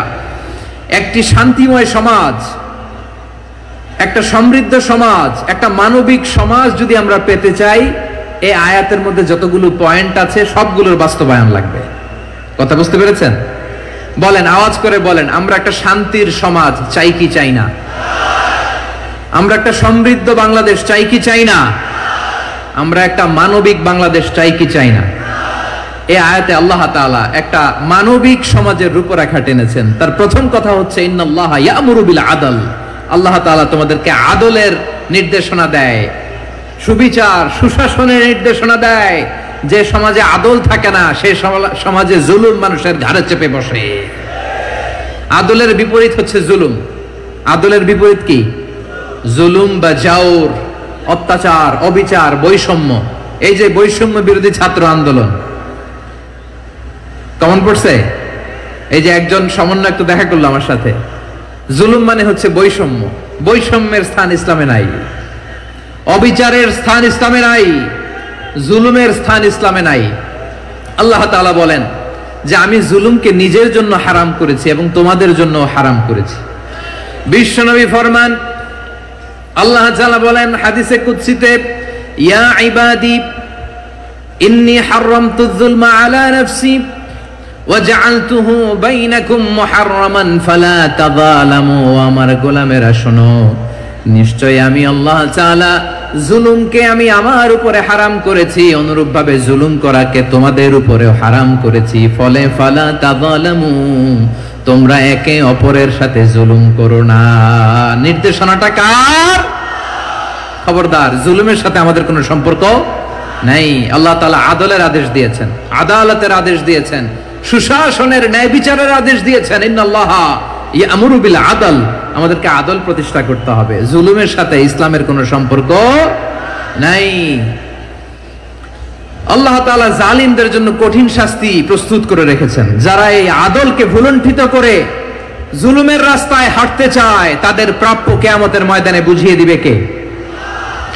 একটি শান্তিময় সমাজ, একটা সমৃদ্ধ সমাজ, একটা মানবিক সমাজ যদি আমরা পেতে চাই, এই আয়াতের মধ্যে যতগুলো পয়েন্ট আছে সবগুলোর বাস্তবায়ন লাগবে। কথা বুঝতে পেরেছেন? বলেন, আওয়াজ করে বলেন, আমরা একটা শান্তির সমাজ চাই কি চাই না? আমরা একটা সমৃদ্ধ বাংলাদেশ চাই কি চাই না? আমরা একটা মানবিক বাংলাদেশ চাই কি চাই না? এই আয়াতে আল্লাহ তাআলা একটা মানবিক সমাজের রূপরেখা টেনেছেন। তার প্রথম কথা হচ্ছে, ইন্নাল্লাহা ইয়ামুরু বিল আদল। আল্লাহ তাআলা তোমাদেরকে আদলের নির্দেশনা দেয়, সুবিচার, সুশাসনের নির্দেশনা দেয়। যে সমাজে আদল থাকে না, সেই সমাজে জুলুম মানুষের ঘাড়ে চেপে বসে। আদলের বিপরীত হচ্ছে জুলুম। আদলের বিপরীত কি? জুলুম বা জাওর, অত্যাচার, অবিচার, বৈষম্য। এই যে বৈষম্য বিরোধী ছাত্র আন্দোলন কেমন পড়ছে? এই যে একজন সমন্বয়ক তো দেখা করলো আমার সাথে। জুলুম মানে হচ্ছে বৈষম্য। বৈষম্যের স্থান ইসলামে নাই, অবিচারের স্থান ইসলামে নাই, জুলুমের স্থান ইসলামে নাই। আল্লাহ তাআলা বলেন যে আমি জুলুমকে নিজের জন্য হারাম করেছি এবং তোমাদের জন্য হারাম করেছি। বিশ্বনবী ফরমান, আল্লাহ তাআলা বলেন হাদিসে কুদসিতে, ইয়া ইবাদি ইন্নী হারামতুয যুলমা আলা নাফসি ওয়াজআলতুহু বাইনাকুম মুহাররামান ফালা তাযালামু। আমার গোলামেরা শোনো, নিশ্চয় আমি আল্লাহ তাআলা জুলুমকে আমি আমার উপরে হারাম করেছি, অনুরূপভাবে জুলুম করাকে তোমাদের উপরেও হারাম করেছি। ফলে ফালা তাযালামু, তোমরা একে অপরের সাথে জুলুম করো না। নির্দেশনাটা কার? খবরদার, জুলুমের সাথে আমাদের কোনো সম্পর্ক নাই। আল্লাহ তাআলা আদলের আদেশ দিয়েছেন, আদালতের আদেশ দিয়েছেন, সুশাসনের, ন্যায় বিচারের আদেশ দিয়েছেন। ইন্নাল্লাহা ইয়ামুরু বিল আদল, আমাদেরকে আদল প্রতিষ্ঠা করতে হবে। জুলুমের সাথে ইসলামের কোনো সম্পর্ক নাই। আল্লাহ তাআলা জালিমদের জন্য কঠিন শাস্তি প্রস্তুত করে রেখেছেন। যারা এই আদলকে ভুলুণ্ঠিত করে জুলুমের রাস্তায় হাঁটতে চায়, তাদের প্রাপ্য কিয়ামতের ময়দানে বুঝিয়ে দিবে কে?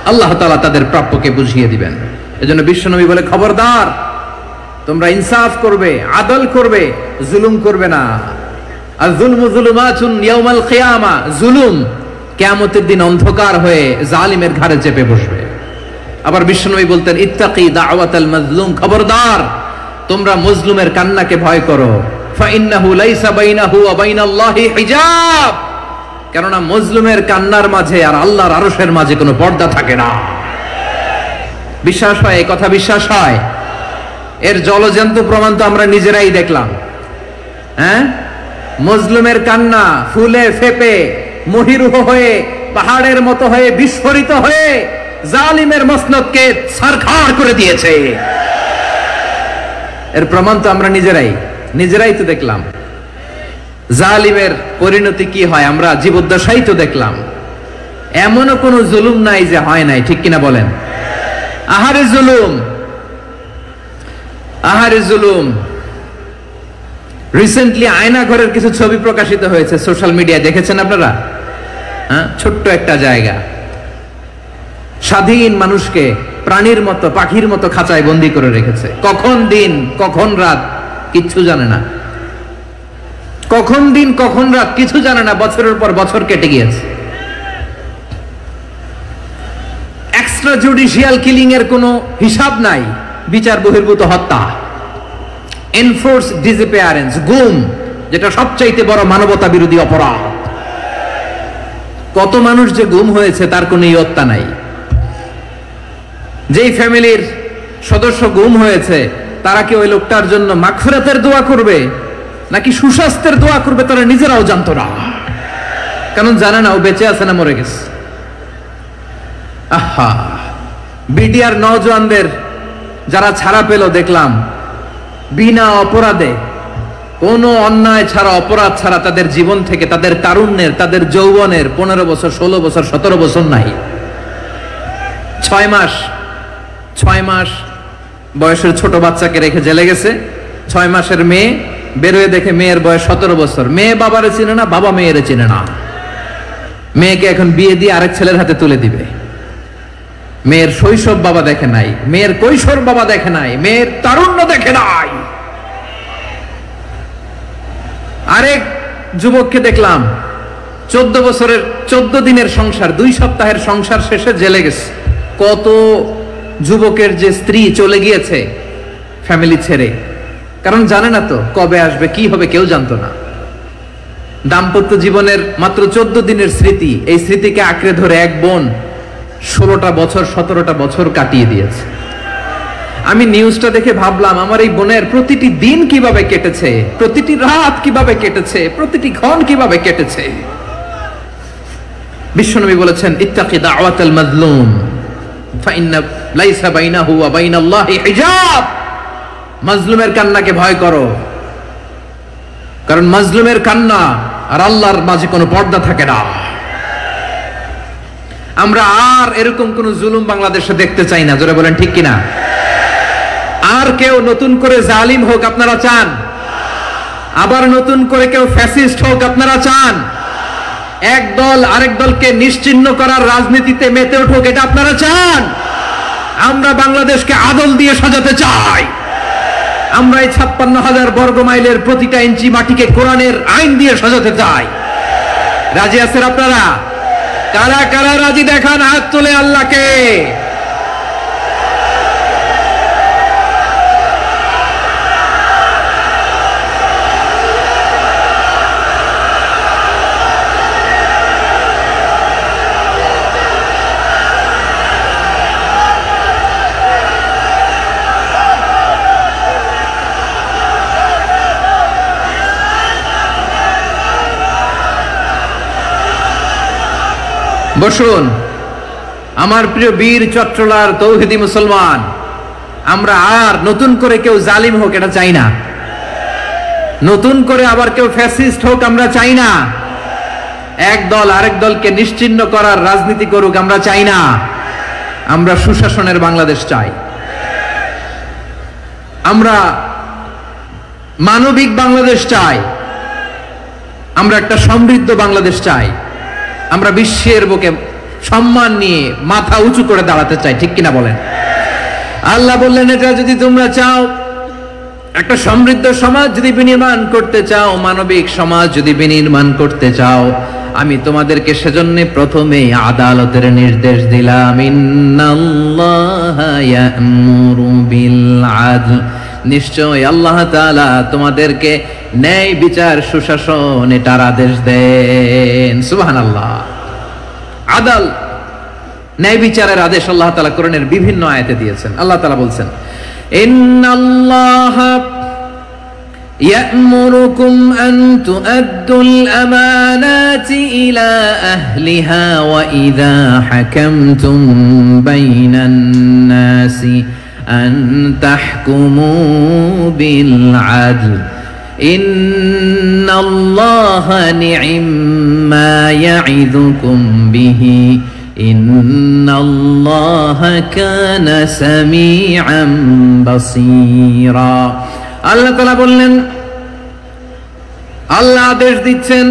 আল্লাহ তাআলা তাদের প্রাপ্যকে বুঝিয়ে দিবেন। এজন্য বিশ্বনবী বলে, খবরদার, তোমরা ইনসাফ করবে, আদল করবে, জুলুম করবে না। আর যুলমু যুলুমাতুন ইয়াউমাল কিয়ামা, জুলুম কিয়ামতের দিন অন্ধকার হয়ে জালিমের ঘাড়ে চেপে বসবে। আবার বিশ্বনবী বলতেন, ইত্তাকি দাওয়াতাল মাজলুম, খবরদার, তোমরা মজলুমের কান্নাকে ভয় করো। ফাইন্নাহু লাইসা বাইনাহু ওয়া বাইনাল্লাহি হিজাব, কেননা মজলুমের কান্নার মাঝে আর আল্লাহর আরশের মাঝে কোনো পর্দা থাকে না। বিশ্বাস হয়? এই কথা বিশ্বাস হয়? এর জলজ্যান্ত প্রমাণ তো আমরা নিজেরাই দেখলাম। হ্যাঁ, মজলুমের কান্না ফুলে ফেপে মহিরুহ হয়ে, পাহাড়ের মতো হয়ে, বিস্ফোরিত হয়ে জালিমের মসনদকে ছারখার করে দিয়েছে। এর প্রমাণ তো আমরা নিজেরাই তো দেখলাম। জালিমের পরিণতি কি হয় আমরা জীবদ্দশাই তো দেখলাম। এমনও কোনো জুলুম নাই যে হয় নাই, ঠিক কিনা বলেন? আহারে জুলুম, আহারে জুলুম। রিসেন্টলি আয়না ঘরের কিছু ছবি প্রকাশিত হয়েছে সোশ্যাল মিডিয়ায়, দেখেছেন আপনারা? হ্যাঁ, ছোট্ট একটা জায়গা, স্বাধীন মানুষকে প্রাণীর মতো, পাখির মতো খাঁচায় বন্দী করে রেখেছে। কখন দিন কখন রাত কিচ্ছু জানে না, কখন দিন কখন রাত কিছু জানে না। বছরের পর বছর কেটে গিয়েছে। এক্সট্রা জুডিশিয়াল কিলিং এর কোনো হিসাব নাই, বিচার বহির্ভূত হত্যা, এনফোর্স ডিসঅ্যাপিয়ারেন্স, গুম, যেটা সবচাইতে বড় মানবতা বিরোধী অপরাধ। কত মানুষ যে গুম হয়েছে তার কোনো ইয়ত্তা নাই। যেই ফ্যামিলির সদস্য গুম হয়েছে, তারা কি ওই লোকটার জন্য মাগফিরাতের দোয়া করবে নাকি সুস্বাস্থ্যের দোয়া করবে তারা নিজেরাও জানতো না, কারণ জানে না ও বেঁচে আছে না মরে গেছে। আহা, বিডিআর নওজওয়ানদের যারা ছাড়া পেল দেখলাম, বিনা অপরাধে, কোনো অন্যায় ছাড়া, অপরাধ ছাড়া তাদের জীবন থেকে, তাদের তারুণ্যের, তাদের যৌবনের 15 বছর, 16 বছর, 17 বছর নাই। 6 মাস বয়সের ছোট বাচ্চাকে রেখে জেলে গেছে। 6 মাসের মেয়ে বেরোয় দেখে মেয়ের বয়স 17 বছর। মেয়ে বাবারে চিনে না, বাবা মেয়েরে চিনে না। মেয়েকে এখন বিয়ে দিয়ে আরেক ছেলের হাতে তুলে দিবে। মেয়ের শৈশব বাবা দেখে নাই, মেয়ের কৈশোর বাবা দেখে নাই, মেয়ের তারুণ্য দেখে নাই। আরেক যুবককে দেখলাম 14 বছরের 14 দিনের সংসার, 2 সপ্তাহের সংসার শেষে জেলে গেছে। কত যুবকের যে স্ত্রী চলে গিয়েছে ফ্যামিলি ছেড়ে, কারণ জানে না তো কবে আসবে, কি হবে, কেউ জানতো না। দাম্পত্য জীবনের মাত্র 14 দিনের স্মৃতি, এই স্মৃতিকে আঁকড়ে ধরে এক বোন 16টা বছর, 17টা বছর কাটিয়ে দিয়েছে। আমি নিউজটা দেখে ভাবলাম, আমার এই বোনের প্রতিটি দিন কিভাবে কেটেছে, প্রতিটি রাত কিভাবে কেটেছে, প্রতিটি ক্ষণ কিভাবে কেটেছে। বিশ্বনবী বলেছেন, ইত্তাকি দাওয়াতাল মাজলুম ফাইন্না লাইসা বাইনাহু ওয়া বাইনাল্লাহি হিজাব। মাজলুমের কান্নাকে ভয় করো, কারণ মাজলুমের কান্না আর আল্লাহর মাঝে কোনো পর্দা থাকে না। আমরা আর এরকম কোন জুলুম বাংলাদেশে দেখতে চাই না, জোরে বলেন ঠিক কিনা? আর কেউ নতুন করে জালিম হোক আপনারা চান? আবার নতুন করে কেউ ফ্যাসিস্ট হোক আপনারা চান? এক দল আরেক দলকে নিশ্চিহ্ন করার রাজনীতিতে মেতে উঠুক, এটা আপনারা চান? আমরা বাংলাদেশকে আদল দিয়ে সাজাতে চাই। আমরা এই 56,000 বর্গ মাইলের প্রতিটা ইঞ্চি মাটিকে কোরআনের আইন দিয়ে সাজাতে চাই। রাজি আছেন আপনারা? কারা কারা রাজি দেখান, হাত তুলে আল্লাহকে। বসুন। আমার প্রিয় বীর চট্টলার তৌহিদি মুসলমান, আমরা আর নতুন করে কেউ জালিম হোক এটা চাই না, নতুন করে আবার কেউ ফ্যাসিস্ট হোক আমরা চাই না, এক দল আরেক দলকে নিশ্চিহ্ন করার রাজনীতি করুক আমরা চাই না। আমরা সুশাসনের বাংলাদেশ চাই, আমরা মানবিক বাংলাদেশ চাই, আমরা একটা সমৃদ্ধ বাংলাদেশ চাই, আমরা বিশ্বের বুকে সম্মান নিয়ে মাথা উঁচু করে দাঁড়াতে চাই, ঠিক কিনা বলেন? আল্লাহ বললেন, এটা যদি তোমরা চাও, একটা সমৃদ্ধ সমাজ যদি বিনির্মাণ করতে চাও, মানবিক সমাজ যদি বিনির্মাণ করতে চাও, আমি তোমাদেরকে সেজন্য প্রথমে আদালতের নির্দেশ দিলাম। ইন্নাল্লাহা ইয়া'মুরু বিল আদল, নিশ্চয় আল্লাহ তাআলা তোমাদেরকে ন্যায় বিচার সুশাসন এটার আদেশ দেন। সুবহানাল্লাহ। আদাল, ন্যায় বিচারের আদেশ আল্লাহ তাআলা কোরআনের বিভিন্ন আয়াতে দিয়েছেন। আল্লাহ তাআলা বলছেন, ইন্নাল্লাহা يأمركم أن تؤدوا الأمانات إلى أهلها وإذا حكمتم بين الناس أن تحكموا بالعدل إن الله نعم ما يعظكم به إن الله كان سميعا بصيرا। আল্লাহ তাআলা বললেন, আল্লাহ আদেশ দিচ্ছেন,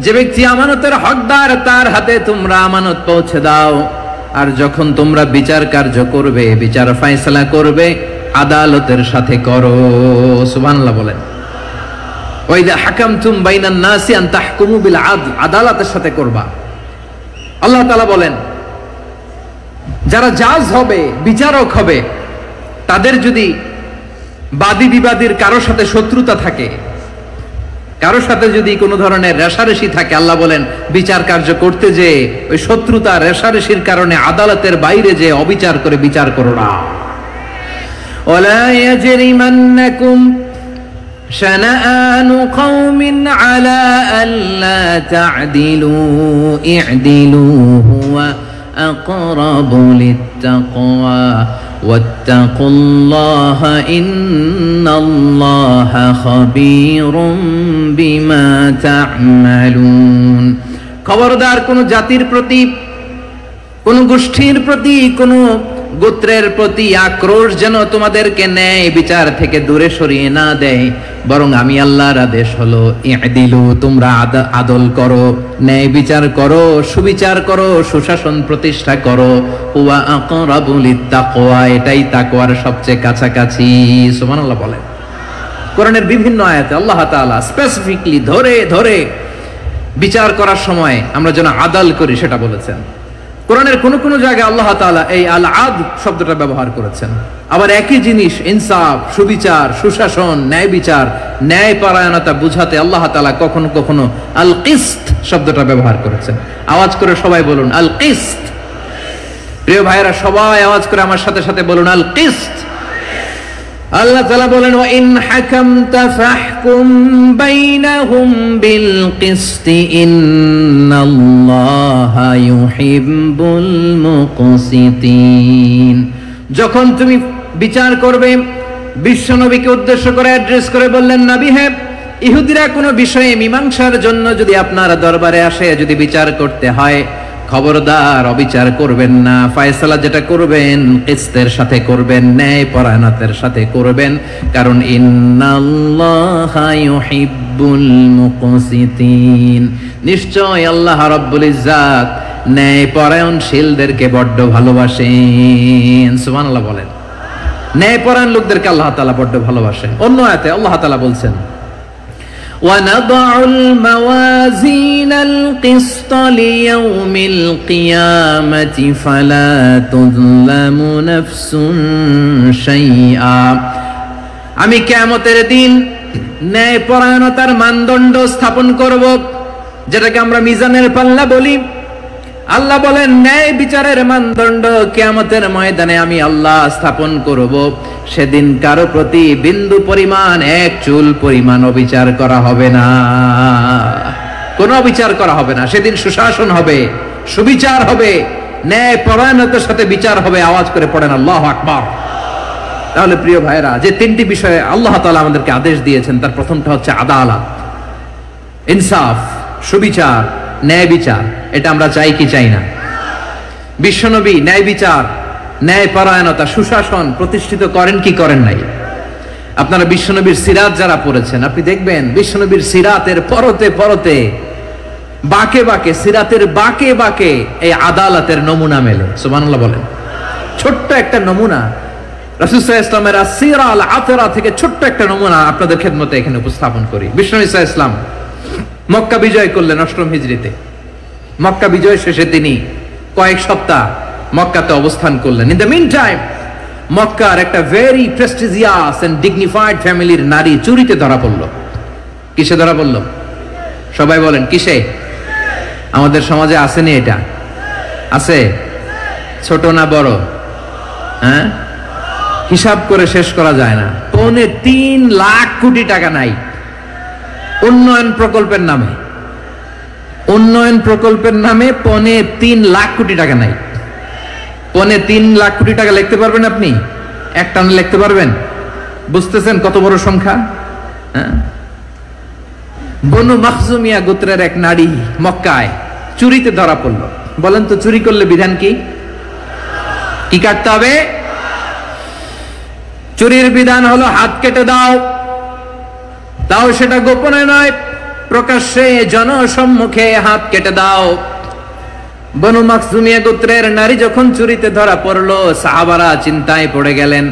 যে ব্যক্তি আমানতের হকদার তার হাতে তোমরা আমানত পৌঁছে দাও, আর যখন তোমরা বিচার কার্য করবে, বিচার ফয়সালা করবে, আদালতের সাথে করো। সুবহানাল্লাহ বলেন। ওয়া ইযা হাকামতুম বাইনান নাসি আন তাহকুমু বিল আদল, আদালতের সাথে করবা। আল্লাহ তাআলা বলেন, যারা জাজ হবে, বিচারক হবে, তাদের যদি বাদী বিবাদীর কারোর সাথে শত্রুতা থাকে, কারোর সাথে যদি কোনো ধরনের রেষারেষি থাকে, আল্লাহ বলেন বিচার কার্য করতে যে ওই শত্রুতা রেষারেষির কারণে আদালতের বাইরে যে অবিচার করে বিচার করো না। ওয়ালা ইয়াজরিমান্নাকুম শানাআনু কওমিন আলা আল্লা তা'দিলু ই'দিলু হুয়া আকরাবু লিত্তাকওয়া ওয়াত্তাকুল্লাহা ইন্নাল্লাহা খাবীরুম বিমা তা'মালুন। খবরদার কোন জাতির প্রতি, কোন গোষ্ঠীর প্রতি, কোন গোত্রের প্রতি আক্রোশ যেন তোমাদেরকে ন্যায় বিচার থেকে দূরে সরিয়ে না দেয়, বরং আমি আল্লাহর আদেশ হলো ই'দিলু, তোমরা আদল করো, ন্যায় বিচার করো, সুবিচার করো, সুশাসন প্রতিষ্ঠা করো। হুয়া আকরাবু লিত্তাকওয়া, এটাই তাকওয়ার সবচেয়ে কাছাকাছি। সুবহানাল্লাহ বলেন। কোরআনের বিভিন্ন আয়াতে আল্লাহ তাআলা স্পেসিফিকলি ধরে ধরে বিচার করার সময় আমরা যেন আদাল করি সেটা বলেছেন। কোরআনের কোন কোন জায়গায় আল্লাহ তাআলা এই আল আদল শব্দটা ব্যবহার করেছেন, আবার একই জিনিস ইনসাফ, সুবিচার, সুশাসন, ন্যায় বিচার, ন্যায় পরায়ণতা বুঝাতে আল্লাহ তাআলা কখনো কখনো আল কিসত শব্দটা ব্যবহার করেছেন। আওয়াজ করে সবাই বলুন আল কিসত। প্রিয় ভাইরা, সবাই আওয়াজ করে আমার সাথে সাথে বলুন আল কিসত। আল্লাহ তাআলা বলেন, ওয়া ইন হাকামতা ফাহকুম বাইনাহুম বিল কিসতি ইন্নাল্লাহা ইউহিব্বুল মুকসিতিন। যখন তুমি বিচার করবে, বিশ্বনবীকে উদ্দেশ্য করে অ্যাড্রেস করে বললেন, নবী হে, ইহুদিরা কোনো বিষয়ে মীমাংসার জন্য যদি আপনার দরবারে আসে, যদি বিচার করতে হয়, খবরদার অবিচার করবেন না, ফয়সালা যেটা করবেন কিসতের সাথে করবেন, ন্যায় পরায়ণতার সাথে করবেন, কারণ ইন্নাল্লাহা ইউহিব্বুল মুকসিতিন, নিশ্চয় আল্লাহ রাব্বুল ইজ্জাত ন্যায় পরায়ণশীলদেরকে বড্ড ভালোবাসেন। সুবহানাল্লাহ বলেন। ন্যায় পরায়ণ লোকদেরকে আল্লাহ তাআলা বড্ড ভালোবাসেন। অন্য আয়াতে আল্লাহ তাআলা বলছেন, وَنَضَعُ الْمَوَازِينَ الْقِسْطَ لِيَوْمِ الْقِيَامَةِ فَلَا تُظْلَمُ نَفْسٌ شَيْئًا। আমি কিয়ামতের দিন ন্যায় পরায়ণতার মানদণ্ড স্থাপন করব, যেটাকে আমরা মিজানের পাল্লা বলি। আল্লাহ বলেন, ন্যায় বিচারের মানদণ্ড কিয়ামতের ময়দানে আমি আল্লাহ স্থাপন করব। সেদিন কারো প্রতি বিন্দু পরিমাণ, এক চুল পরিমাণ অবিচার করা হবে না, কোনো অবিচার করা হবে না। সেদিন সুশাসন হবে, সুবিচার হবে, ন্যায় পরায়ণতার সাথে বিচার হবে। আওয়াজ করে পড়েন আল্লাহু আকবার। তাহলে প্রিয় ভাইরা, যে তিনটি বিষয়ে আল্লাহ তাআলা আমাদেরকে আদেশ দিয়েছেন, তার প্রথমটা হচ্ছে আদালত, ইনসাফ, সুবিচার, ন্যায় বিচার। এটা আমরা চাই কি চাই না? বিশ্বনবী ন্যায় বিচার, ন্যায় পরায়ণতা, সুশাসন প্রতিষ্ঠিত করেন কি করেন নাই? আপনারা বিশ্বনবীর সিরাত যারা পড়েছেন, আপনি দেখবেন বিশ্বনবীর সিরাতের পরতে পরতে, বাঁকে বাঁকে, সিরাতের বাঁকে বাঁকে এই আদালতের নমুনা মেলে। সুবহানাল্লাহ বলেন। ছোট্ট একটা নমুনা রাসূল সাল্লাল্লাহু আলাইহি ওয়াসাল্লামের আসিরা আল আতরা থেকে ছোট্ট একটা নমুনা আপনাদের খেদমতে এখানে উপস্থাপন করি। বিশ্বনবী সাল্লাল্লাহু আলাইহি ওয়াসাল্লাম মক্কা বিজয় করলেন ৮ম হিজরিতে। মক্কা বিজয় শেষে তিনি কয়েক সপ্তাহ মক্কাতে অবস্থান করলেন। ইন দ্য মিন টাইম মক্কার একটা ভেরি প্রেস্টিজিয়াস এন্ড ডিগনিফাইড ফ্যামিলির নারী চুরিতে ধরা পড়ল। কিসে ধরা পড়ল? সবাই বলেন কিসে? আমাদের সমাজে আসেনি এটা? আছে? ছোট না বড়? হ্যাঁ, হিসাব করে শেষ করা যায় না। ৩.৫ লাখ কোটি টাকা নাই উন্নয়ন প্রকল্পের নামে। উন্নয়ন প্রকল্পের নামে ৩.৫ লাখ কোটি টাকা নাই। ৩.৫ লাখ কোটি টাকা লিখতে পারবেন আপনি? এক টানে লিখতে পারবেন? বুঝতেছেন কত বড় সংখ্যা? হ্যাঁ, বনু মাখজুমিয়া গোত্রের এক নারী মক্কায় চুরিতে ধরা পড়ল। বলেন তো চুরি করলে বিধান কি? কি কাটতে হবে? চুরির বিধান হলো হাত কেটে দাও। তাও সেটা গোপনে নয়, প্রকাশ্যে জনসম্মুখে হাত কেটে দাও। বনু মাখজুমিয়া গোত্রের নারী যখন চুরিতে ধরা পড়লো, সাহাবারা চিন্তায় পড়ে গেলেন।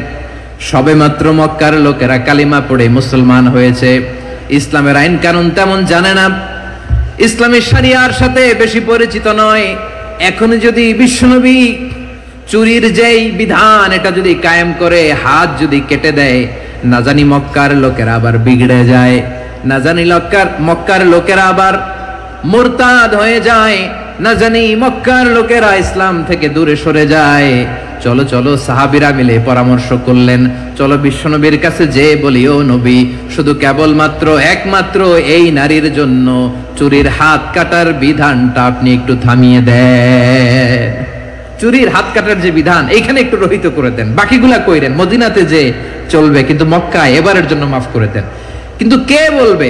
সবেমাত্র মক্কার লোকেরা কালিমা পড়ে মুসলমান হয়েছে, ইসলামের আইন কানুন তেমন জানে না, ইসলামী শরিয়ার সাথে বেশি পরিচিত নয়। এখন যদি বিশ্বনবী চুরির যেই বিধান এটা যদি কায়েম করে হাত যদি কেটে দেয়, না জানি মক্কার লোকেরা আবার বিগড়ে যায়, না জানি মক্কার লোকেরা আবার মুরতাদ হয়ে যায়, না জানি মক্কার লোকেরা ইসলাম থেকে দূরে সরে যায়। চলো চলো, সাহাবীরা মিলে পরামর্শ করলেন, চলো বিশ্বনবীর কাছে যে বলি, ও নবী, শুধু কেবলমাত্র একমাত্র এই নারীর জন্য চুরির হাত কাটার বিধানটা আপনি একটু থামিয়ে দেন। চুরির হাত কাটার যে বিধান এইখানে একটু রহিত করে দেন, বাকিগুলা কইরেন মদিনাতে যে চলবে, কিন্তু মক্কায় এবারের জন্য মাফ করে দেন। কিন্তু কে বলবে?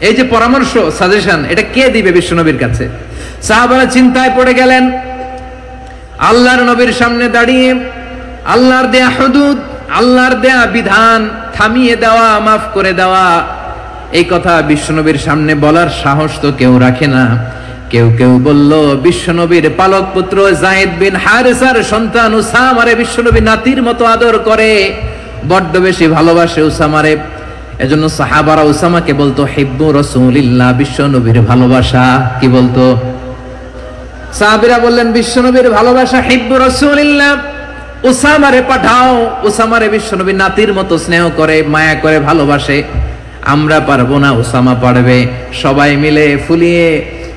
এই যে পরামর্শ, সাজেশন, এটা কে দিবে বিশ্বনবীর কাছে? সাহাবারা চিন্তায় পড়ে গেলেন। আল্লাহর নবীর সামনে দাঁড়িয়ে আল্লাহর দেয়া হুদুদ, আল্লাহর দেয়া বিধান থামিয়ে দেওয়া, মাফ করে দেওয়া, এই কথা বিশ্বনবীর সামনে বলার সাহস তো কেউ রাখে না। কেউ কেউ বলল, বিশ্বনবীর পালক পুত্র যায়েদ বিন হারেসার সন্তান উসামারে বিশ্বনবী নাতির মতো আদর করে, বড্ড বেশি ভালোবাসে উসামারে। এজন্য সাহাবারা উসামাকে বলতো হিব্বু রাসূলিল্লাহ, বিশ্বনবীর ভালোবাসা। কি বলতো? সাহাবীরা বললেন বিশ্বনবীর ভালোবাসা হিব্বু রাসূলিল্লাহ, উসামারে পাঠাও। উসামারে বিশ্বনবী নাতির মতো স্নেহ করে, মায়া করে, ভালোবাসে। আমরা পারবো না, উসামা পারবে। সবাই মিলে ফুলিয়ে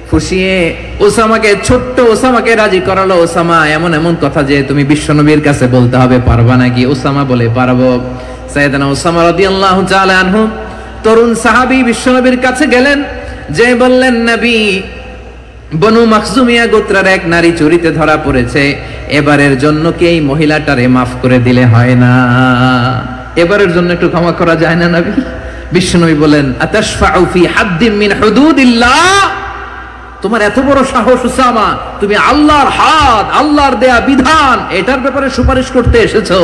ফুসিয়ে ওসামাকে, ছোট্ট ওসামাকে রাজি করালো। ওসামা এমন এমন কথা যে তুমি বিশ্বনবীর কাছে বলতে হবে, পারবা নাকি? ওসামা বলে পারবো। সাইয়েদনা ওসামা রাদিয়াল্লাহু তাআলা আনহু তরুণ সাহাবী বিশ্বনবীর কাছে গেলেন, যে বললেন, নবী, বনু মাখজুমিয়া গোত্রের এক নারী চুরিতে ধরা পড়েছে, এবারের জন্য কি এই মহিলাটারে মাফ করে দিলে হয় না? এবারের জন্য একটু ক্ষমা করা যায় না নবী? বিশ্বনবী বলেন, আতাশফাউ ফি হাদ্দিন মিন হুদুদিল্লাহ, তোমার এত বড় সাহস উসামা, তুমি আল্লাহর হাত, আল্লাহর দেয়া বিধান, এটার ব্যাপারে সুপারিশ করতে এসেছো?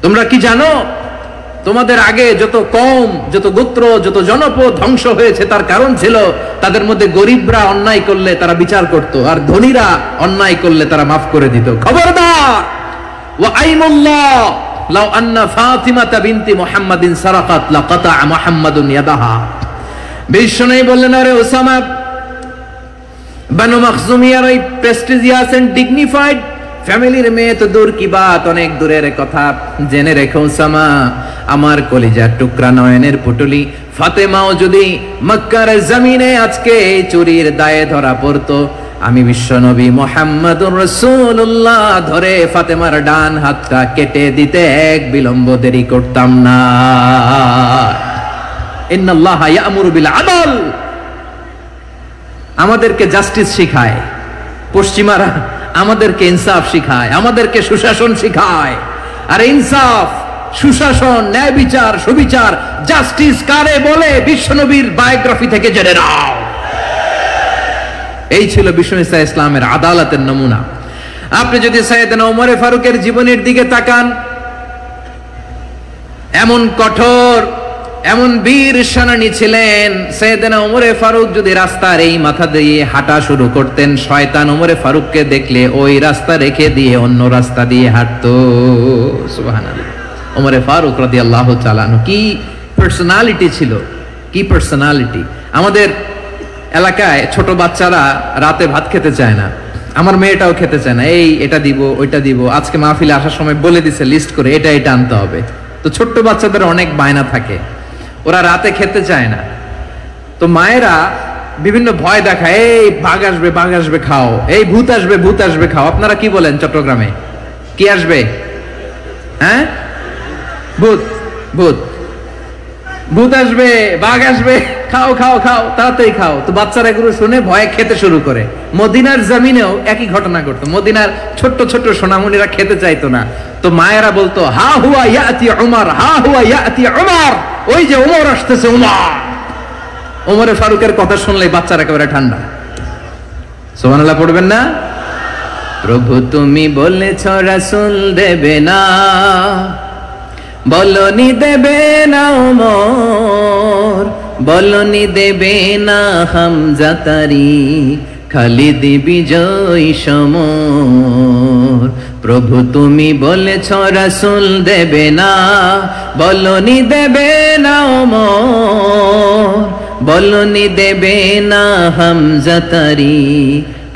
তোমরা কি জানো তোমাদের আগে যত কওম, যত গোত্র, যত জনপদ ধ্বংস হয়েছে তার কারণ ছিল তাদের মধ্যে গরিবরা অন্যায় করলে তারা বিচার করত, আর ধনীরা অন্যায় করলে তারা মাফ করে দিত। খবরদার! ওয়া আইমুল্লাহ লাউ আন্না ফাতিমাতা বিনতি মুহাম্মাদিন সারাকাত লাকাতা মুহাম্মাদুন ইয়াদাহা। বিশ্বনবী বললেন, আরে ওসামা, বনু মাখজুমিয়ার ওই প্রেস্টিজিয়াস এন্ড ডিগনিফাইড ফ্যামিলির মেয়ে তো দূর কি বাত, অনেক দূরের কথা। জেনে রেখো ওসামা, আমার কলিজার টুকরা, নয়নের পুটুলি ফাতেমাও যদি মক্কার জমিনে আজকে এই চুরির দায়ে ধরা পড়তো, আমি বিশ্বনবী মুহাম্মাদুর রাসূলুল্লাহ ধরে ফাতেমার ডান হাতটা কেটে দিতে এক বিলম্ব দেরি করতাম না। ইন্নাল্লাহা ইয়া'মুরু বিল আদল, আমাদেরকে জাস্টিস শিখায়, পশ্চিমারা আমাদেরকে ইনসাফ শিখায়, আমাদেরকে সুশাসন শিখায়। আর ইনসাফ, সুশাসন, ন্যায় বিচার, সুবিচার, জাস্টিস কারে বলে বিশ্বনবীর বায়োগ্রাফি থেকে জেনে নাও। এই ছিল বিশ্ব ইসলামের আদালতের নমুনা। আপনি যদি সাইয়েদনা ওমর ফারুকের জীবনের দিকে তাকান, এমন কঠোর, এমন বীর সেনানী ছিলেন। সাইয়েদনা ওমর ফারুক যদি রাস্তার এই মাথা দিয়ে হাঁটা শুরু করতেন, শয়তান ওমর ফারুককে দেখলে ওই রাস্তা রেখে দিয়ে অন্য রাস্তা দিয়ে হাঁটতো। সুবহানাল্লাহ। ওমর ফারুক রাদিয়াল্লাহু তাআলা আনহু কি পার্সোনালিটি ছিল, কি পার্সোনালিটি। আমাদের এলাকায় ছোট বাচ্চারা রাতে ভাত খেতে চায় না, আমার মেয়েটাও খেতে চায় না। এই এটা দিব, ওইটা দিব, আজকে মাহফিলে আসার সময় বলে দিছে লিস্ট করে এটা এটা আনতে হবে। তো ছোট্ট বাচ্চাদের অনেক বায়না থাকে, ওরা রাতে খেতে চায় না। তো মায়েরা বিভিন্ন ভয় দেখায়, এই বাঘ আসবে, বাঘ আসবে খাও, এই ভূত আসবে, ভূত আসবে খাও। আপনারা কি বলেন চট্টগ্রামে? কি আসবে? হ্যাঁ, ভূত, ভূত, ভূত আসবে, বাঘ আসবে, খাও খাও খাও, তাড়াতাড়ি খাও। তো বাচ্চারা এগুলো শুনে ভয়ে খেতে শুরু করে। মদিনার জমিনেও একই ঘটনা ঘটতো। মদিনার ছোট্ট ছোট্ট সোনামণিরা খেতে চাইতো না, তো মায়েরা বলতো হা হুয়া ইয়াতি উমর, হা হুয়া ইয়াতি উমর, ওই যে উমর আসতেছে, উমর। ওমরে ফারুকের কথা শুনলে বাচ্চারা একেবারে ঠান্ডা। সুবহানাল্লাহ পড়বেন না? প্রভু তুমি বলেছ রাসূল দেবে না, বলনি দেবে না ওমর, বলনি দেবে না হামজা তারি, খালিদ বিজয় সমর। প্রভু তুমি বলেছ রাসূল দেবে না, বলনি দেবে না ওমর, বলনি দেবে না হামজা তারি,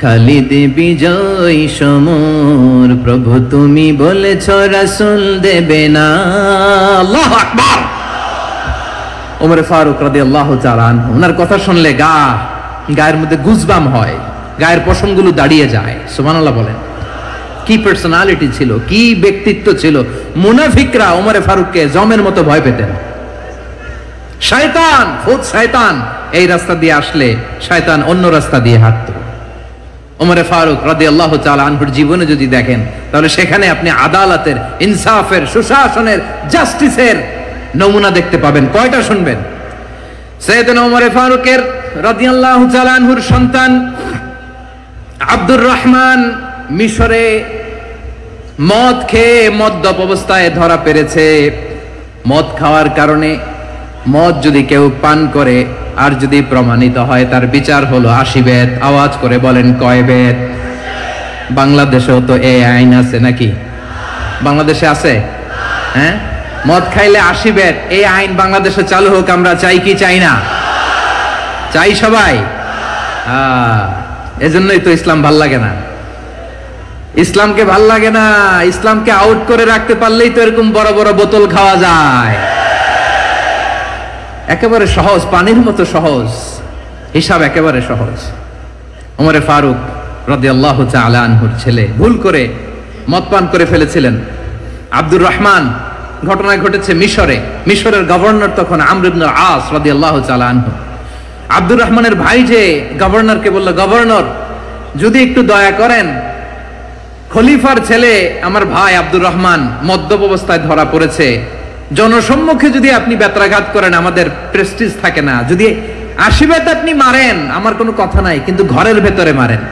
খালিদ বিজয় সমর। প্রভু তুমি বলেছ রাসূল দেবে না। আল্লাহু আকবার। ওমর ফারুক রাদিয়াল্লাহু তাআলা আনহু, ওনার কথা শুনলে গায়ের মধ্যে গুজবাম হয়, গায়ের পশমগুলো দাঁড়িয়ে যায়। সুবহানাল্লাহ বলেন। কি পার্সোনালিটি ছিল, কি ব্যক্তিত্ব ছিল। মুনাফিকরা ওমর ফারুককে জমের মতো ভয় পেতেন। শয়তান, ভূত শয়তান এই রাস্তা দিয়ে আসলে শয়তান অন্য রাস্তা দিয়ে হাঁটতো। ওমর ফারুক রাদিয়াল্লাহু তাআলা আনহুর জীবনে যদি দেখেন, তাহলে সেখানে আপনি আদালতের, ইনসাফের, সুশাসনের, জাস্টিসের নমুনা দেখতে পাবেন। কয়টা শুনবেন? সাইয়েদনা ওমর ফারুকের রাদিয়াল্লাহু তাআলা আনহুর সন্তান আব্দুর রহমান মিশরে মদ খেয়ে মদ্যপ অবস্থায় ধরা পড়েছে। মদ খাওয়ার কারণে, মদ যদি কেউ পান করে আর যদি প্রমাণিত হয়, তার বিচার হলো 80 বেত। আওয়াজ করে বলেন কয় বেত? বাংলাদেশেও তো এই আইন আছে নাকি? বাংলাদেশে আছে? হ্যাঁ, মদ খাইলে 80 বেত, এই আইন বাংলাদেশে চালু হোক। আমরা চাই কি চাই না? চাই সবাই। এজন্যই তো ইসলাম ভাল লাগে না। ইসলামকে ভাল লাগে না, ইসলামকে আউট করে রাখতে পারলেই তো এরকম বড় বড় বোতল খাওয়া যায়। একেবারে সহজ, পানির মতো সহজ, হিসাব একেবারে সহজ। ওমর ফারুক রাদিয়াল্লাহু তাআলা আনহুর ছেলে ভুল করে মদ পান করে ফেলেছিলেন। আব্দুর রহমান, ঘটনা ঘটেছে মিশরে। মিশরের গভর্নর তখন আমর ইবনে আস রাদিয়াল্লাহু তাআলা আনহু। আব্দুর রহমানের ভাই যে গভর্নরকে বলল, গভর্নর যদি একটু দয়া করেন, খলিফার ছেলে আমার ভাই আব্দুর রহমান মদ্যপ অবস্থায় ধরা পড়েছে, জনসম্মুখে যদি আপনি বেত্রাঘাত করেন আমাদের প্রেস্টিজ থাকে না, যদি 80 বেত আপনি মারেন আমার কোনো কথা নাই, কিন্তু ঘরের ভেতরে মারেন।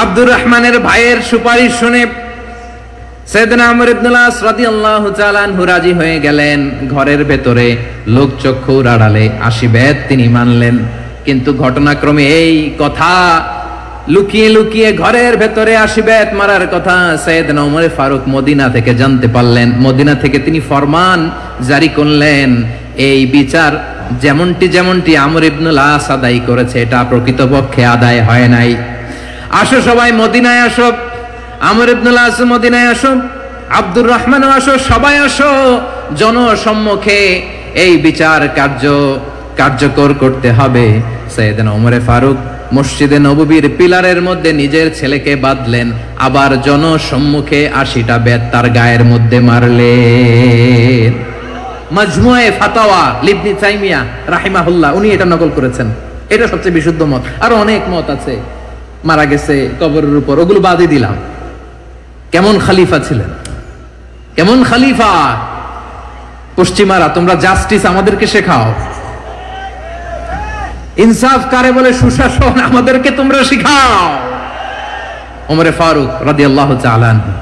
আব্দুর রহমানের ভাইয়ের সুপারিশ শুনে সাইয়েদনা আমর ইবনে আস রাদিয়াল্লাহু তাআলা আনহু রাজি হয়ে গেলেন। ঘরের ভেতরে লোকচক্ষুর আড়ালে 80 বেত তিনি মানলেন। কিন্তু ঘটনাক্রমে এই কথা লুকিয়ে লুকিয়ে ঘরের ভেতরে 80 বেত মারার কথা সাইয়েদনা ওমর ফারুক মদিনা থেকে জানতে পারলেন। মদিনা থেকে তিনি ফরমান জারি করলেন, এই বিচার যেমনটি আমর ইবনে আস আদায় করেছে, এটা প্রকৃতপক্ষে আদায় হয় নাই। আসো সবাই মদিনায় আসো, আমর ইবনে আস মদিনায় আসো, আব্দুর রহমানও আসো, সবাই আসো, জনসম্মুখে এই বিচার কার্যকর করতে হবে। সাইয়েদনা ওমর ফারুক মসজিদে নববীর পিলারের মধ্যে নিজের ছেলেকে বাঁধলেন, আবার জনসম্মুখে 80টা বেত তার গায়ের মধ্যে মারলেন। মাজমুয়ে ফাতাওয়া লিবনি তাইমিয়া রাহিমাহুল্লাহ উনি এটা নকল করেছেন। এটা সবচেয়ে বিশুদ্ধ মত। আরো অনেক মত আছে, মারা গেছে কবরের উপর, ওগুলো বাদই দিলাম। কেমন খালিফা ছিলেন, কেমন খালিফা। পশ্চিমারা তোমরা জাস্টিস আমাদেরকে শেখাও, ইনসাফ কারে বলে, সুশাসন আমাদেরকে তোমরা শিখাও। ওমরে ফারুক রাদিয়াল্লাহু তাআলা আনহু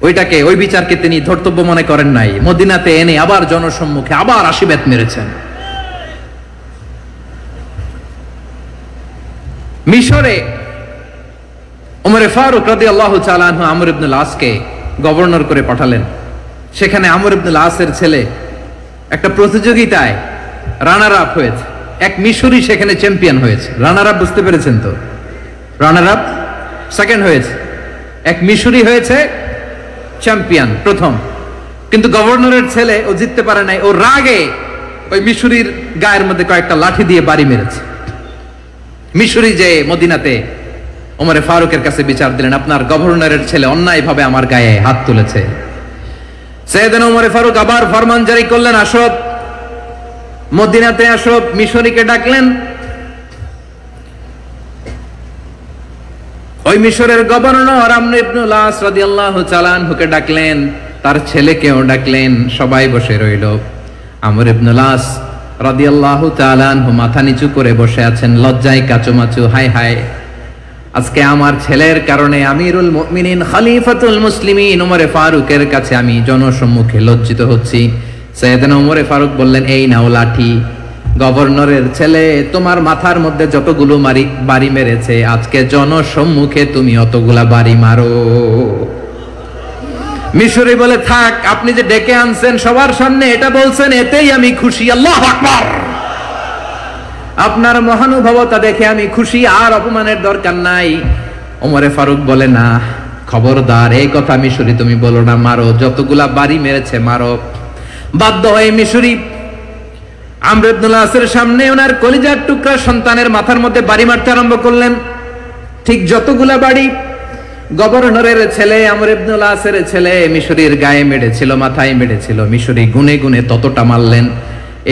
ওইটাকে, ওই বিচারকে তিনি ধর্তব্য মনে করেন নাই, মদিনাতে এনে আবার জনসম্মুখে আবার আশীর্বাদ মেরেছেন। মিশরে ওমরে ফারুক রাদিয়াল্লাহু তাআলা আনহু আমর ইবনুল আসকে গভর্নর করে পাঠালেন। সেখানে আমর ইবনুল আসের ছেলে একটা প্রতিযোগিতায় রানার আপ হয়েছে, এক মিশরি সেখানে চ্যাম্পিয়ন হয়েছে। রানার আপ বুঝতে পেরেছেন তো, রানার আপ সেকেন্ড হয়েছে, এক মিশরি হয়েছে চ্যাম্পিয়ন প্রথম। কিন্তু গভর্নরের ছেলে ও জিততে পারে নাই, ও রাগে ওই মিশরির গায়ের মধ্যে কয়েকটা লাঠি দিয়ে বাড়ি মেরেছে। মিশরি যে মদিনাতে ওমরে ফারুকের কাছে বিচার দিলেন, আপনার গভর্নরের ছেলে অন্যায়ভাবে আমার গায়ে হাত তুলেছে। সাইয়েদনা ওমরে ফারুক আবার ফরমান জারি করলেন, আসো মদিনাতে আসো। মিশরীকে ডাকলেন। ওই মিশরের গভর্নর আমর ইবনুল আস রাদিয়াল্লাহু তাআলা আনহুকে ডাকলেন, তার ছেলেকেও ডাকলেন, সবাই বসে রইল। আমর ইবনুল আস রাদিয়াল্লাহু তাআলা আনহু মাথা নিচু করে বসে আছেন, লজ্জায় কাচুমাচু। হায় হায়, আজকে আমার ছেলের কারণে আমিরুল মুমিনিন খলিফাতুল মুসলিমিন ওমরে ফারুকের কাছে আমি জনসম্মুখে লজ্জিত হচ্ছি। সাইয়েদনা ওমরে ফারুক বললেন, এই নাও লাঠি, গভর্নরের ছেলে তোমার মাথার মধ্যে যতগুলো বাড়ি মেরেছে, আজকে জনসম্মুখে তুমি অতগুলা বাড়ি মারো। মিশরি বলে, থাক, আপনি যে ডেকে আনছেন সবার সামনে এটা বলছেন, এতেই আমি খুশি। আল্লাহু আকবার। আপনার মহানুভবতা দেখে আমি খুশি, আর অপমানের দরকার নাই। ওমরে ফারুক বলে, না, খবরদার, এই কথা মিশরি তুমি বলো না, মারো, যতগুলা বাড়ি মেরেছে মারো। বাধ্য হয়ে মিশরি আমর ইবনুল আসের সামনে ওনার কলিজার টুকরা সন্তানের মাথার মধ্যে বাড়ি মারতে আরম্ভ করলেন। ঠিক যতগুলা বাড়ি গভর্নরের ছেলে আমর ইবনুল আসের ছেলে মিশরীর গায়ে মেরেছিল, মাথায় মেরেছিল, মিশরি গুনে গুনে ততটা মারলেন।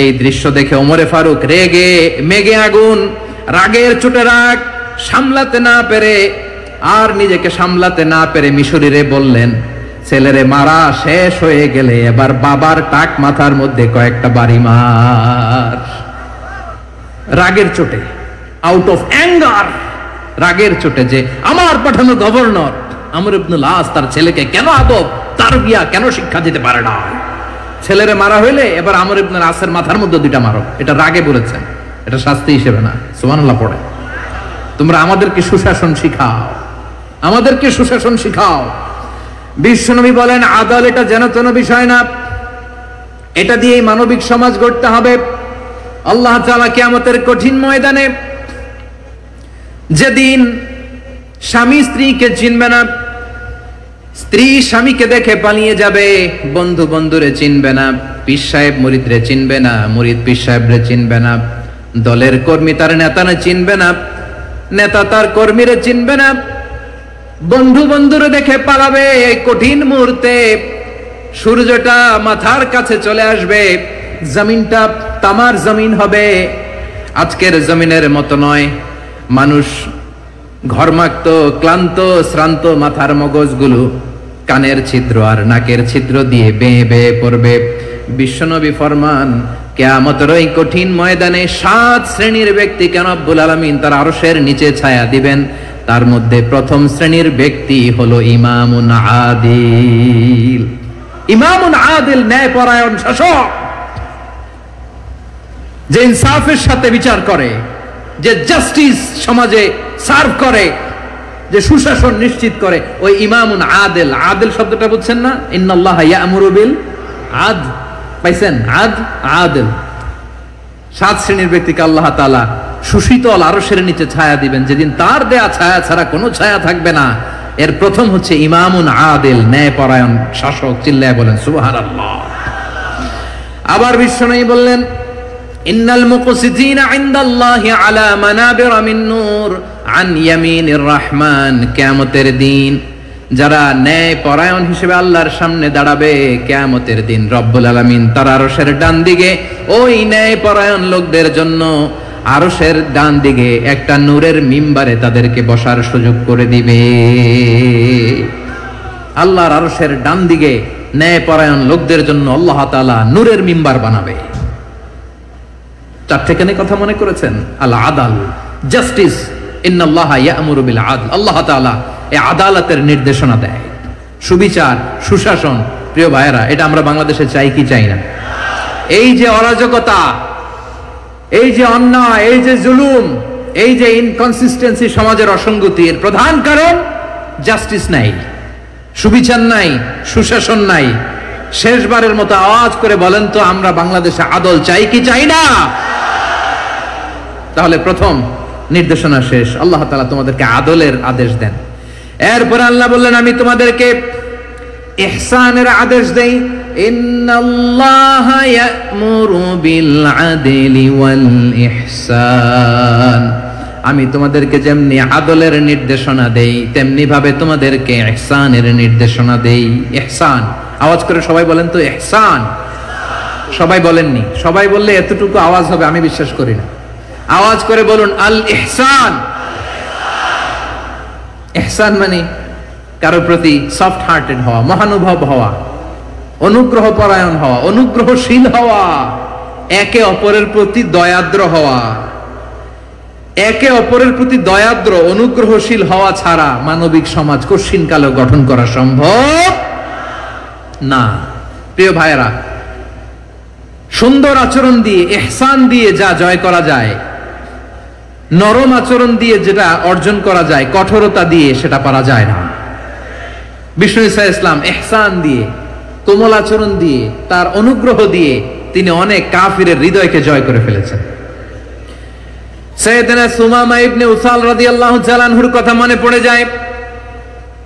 এই দৃশ্য দেখে ওমরে ফারুক রেগে মেগে আগুন, রাগের চোটে রাগ সামলাতে না পেরে, আর নিজেকে সামলাতে না পেরে মিশরীরে বললেন, ছেলেরে মারা শেষ হয়ে গেলে এবার বাবার টাক মাথার মধ্যে কয়েকটা বাড়ি মার। রাগের চোটে, আউট অফ অ্যাঙ্গার, রাগের চোটে, যে আমার পাঠানো গভর্নর আমর ইবনুল আস তার ছেলেকে কেন আদব তারবিয়া কেন শিক্ষা দিতে পারে না। ছেলেরে মারা হইলে এবার আমর ইবনুল আসের মাথার মধ্যে দুইটা মারো। এটা রাগে বলেছেন, এটা শাস্তি হিসেবে না। সুবহানাল্লাহ পড়ে। তোমরা আমাদেরকে সুশাসন শিখাও, আমাদেরকে সুশাসন শিখাও। বিশ্বনবী বলেন, আদাল এটা যেন তেন বিষয় না, এটা দিয়েই মানবিক সমাজ গড়তে হবে। আল্লাহ তাআলা কিয়ামতের কঠিন ময়দানে, যেদিন স্বামী স্ত্রীকে চিনবে না, স্ত্রী স্বামীকে দেখে পালিয়ে যাবে, বন্ধু বন্ধুরে চিনবে না, পীর সাহেব মুরিদরে চিনবে না, মুরিদ পীর সাহেবরে চিনবে না, দলের কর্মী তার নেতারে চিনবে না, নেতা তার কর্মীরে চিনবে না, বন্ধু বন্ধুরে দেখে পালাবে। এই কঠিন মুহূর্তে সূর্যটা মাথার কাছে চলে আসবে, জমিনটা তামার জমিন হবে, আজকের জমিনের মতো নয়। মানুষ ঘর্মাক্ত, ক্লান্ত, শ্রান্ত মাথার মগজগুলো কানের ছিদ্র আর নাকের ছিদ্র দিয়ে বেয়ে বেয়ে পড়বে। বিশ্বনবী ফরমান, কিয়ামতের ওই কঠিন ময়দানে 7 শ্রেণীর ব্যক্তিকে রব্বুল আলামিন তার আরশের নিচে ছায়া দিবেন। তার মধ্যে প্রথম শ্রেণীর ব্যক্তি হলো ইমামুন আদিল। ইমামুন আদিল, ন্যায়পরায়ণ শাসক, যে ইনসাফের সাথে বিচার করে, যে জাস্টিস সমাজে সার্ভ করে, যে সুশাসন নিশ্চিত করে, ওই ইমামুন আদিল। আদিল শব্দটা বুঝছেন না? ইন্নাল্লাহা ইয়া'মুরু বিল আদল, পাইছেন? আদিল। 7 শ্রেণীর ব্যক্তিকে আল্লাহ তাআলা সুশীতল আরশের নিচে ছায়া দিবেন, যেদিন তার দেয়া ছায়া ছাড়া কোনো ছায়া থাকবে না। এর প্রথম হচ্ছে ইমামুন আদিল, ন্যায়পরায়ণ শাসক। চিল্লায় বলেন সুবহানাল্লাহ। আবার বিশ্বনবী বললেন, ইন্নাল মুকসিতিনা ইনদাল্লাহি আলা মানাবিরা মিন নূর আন ইয়ামিনির রহমান। কিয়ামতের দিন যারা ন্যায়পরায়ণ হিসেবে আল্লাহর সামনে দাঁড়াবে, কিয়ামতের দিন রব্বুল আলামিন তার আরশের ডান দিকে ওই ন্যায়পরায়ণ লোকদের জন্য আরশের ডান দিকে একটা নূরের মিম্বারে তাদেরকে বসার সুযোগ করে দিবে। আল্লাহর আরশের ডান দিকে ন্যায়পরায়ণ লোকদের জন্য আল্লাহ তাআলা নূরের মিম্বার বানাবে। চারটেখানে কথা মনে করেছেন? আল আদাল, জাস্টিস, ইন্নাল্লাহা ইয়া'মুরু বিল আদল। আল্লাহ তাআলা এই আদালতের নির্দেশনা দেয়, সুবিচার, সুশাসন। প্রিয় ভাইয়েরা, এটা আমরা বাংলাদেশে চাই কি চাই না? এই যে অরাজকতা, এই যে অন্যায়, এই যে জুলুম, এই যে ইনকনসিস্টেন্সি, সমাজের অসঙ্গতি, এর প্রধান কারণ জাস্টিস নাই, সুবিচার নাই, সুশাসন নাই। শেষবারের মতো আওয়াজ করে বলেন তো, আমরা বাংলাদেশে আদল চাই কি চাই না? তাহলে প্রথম নির্দেশনা শেষ। আল্লাহ তাআলা তোমাদেরকে আদলের আদেশ দেন। এরপর আল্লাহ বললেন, আমি তোমাদেরকে ইহসানের আদেশ দেই। ইন্নাল্লাহা ইয়া'মুরু বিল আদলি ওয়াল ইহসান। আমি তোমাদেরকে যেমনি আদলের নির্দেশনা দেই, তেমনি ভাবে তোমাদেরকে ইহসানের নির্দেশনা দেই। ইহসান, আওয়াজ করে সবাই বলেন তো ইহসান। সবাই বলেননি? সবাই বললে এতটুকু আওয়াজ হবে আমি বিশ্বাস করি না। আওয়াজ করে বলুন আল ইহসান। ইহসান মানে কারো প্রতি সফট হার্টেড হওয়া, মহানুভব হওয়া, অনুগ্রহ পরায়ণ হওয়া, অনুগ্রহশীল হওয়া, একে অপরের প্রতি দয়াদ্র হওয়া। একে অপরের প্রতি দয়াদ্র, অনুগ্রহশীল হওয়া ছাড়া মানবিক সমাজ কশিনকালেও গঠন করা সম্ভব না। প্রিয় ভাইয়েরা, সুন্দর আচরণ দিয়ে, ইহসান দিয়ে যা জয় করা যায়, নরম আচরণ দিয়ে যেটা অর্জন করা যায়, কঠোরতা দিয়ে সেটা পারা যায় না। বিষ্ণু ঈসা ইসলাম ইহসান দিয়ে, কোমল আচরণ দিয়ে, তার অনুগ্রহ দিয়ে তিনি অনেক কাফিরের হৃদয়কে জয় করে ফেলেছেন। সাইয়েদনা সুমামা ইবনে উসাল রাদিয়াল্লাহু তাআলা আনহুর কথা মনে পড়ে যায়।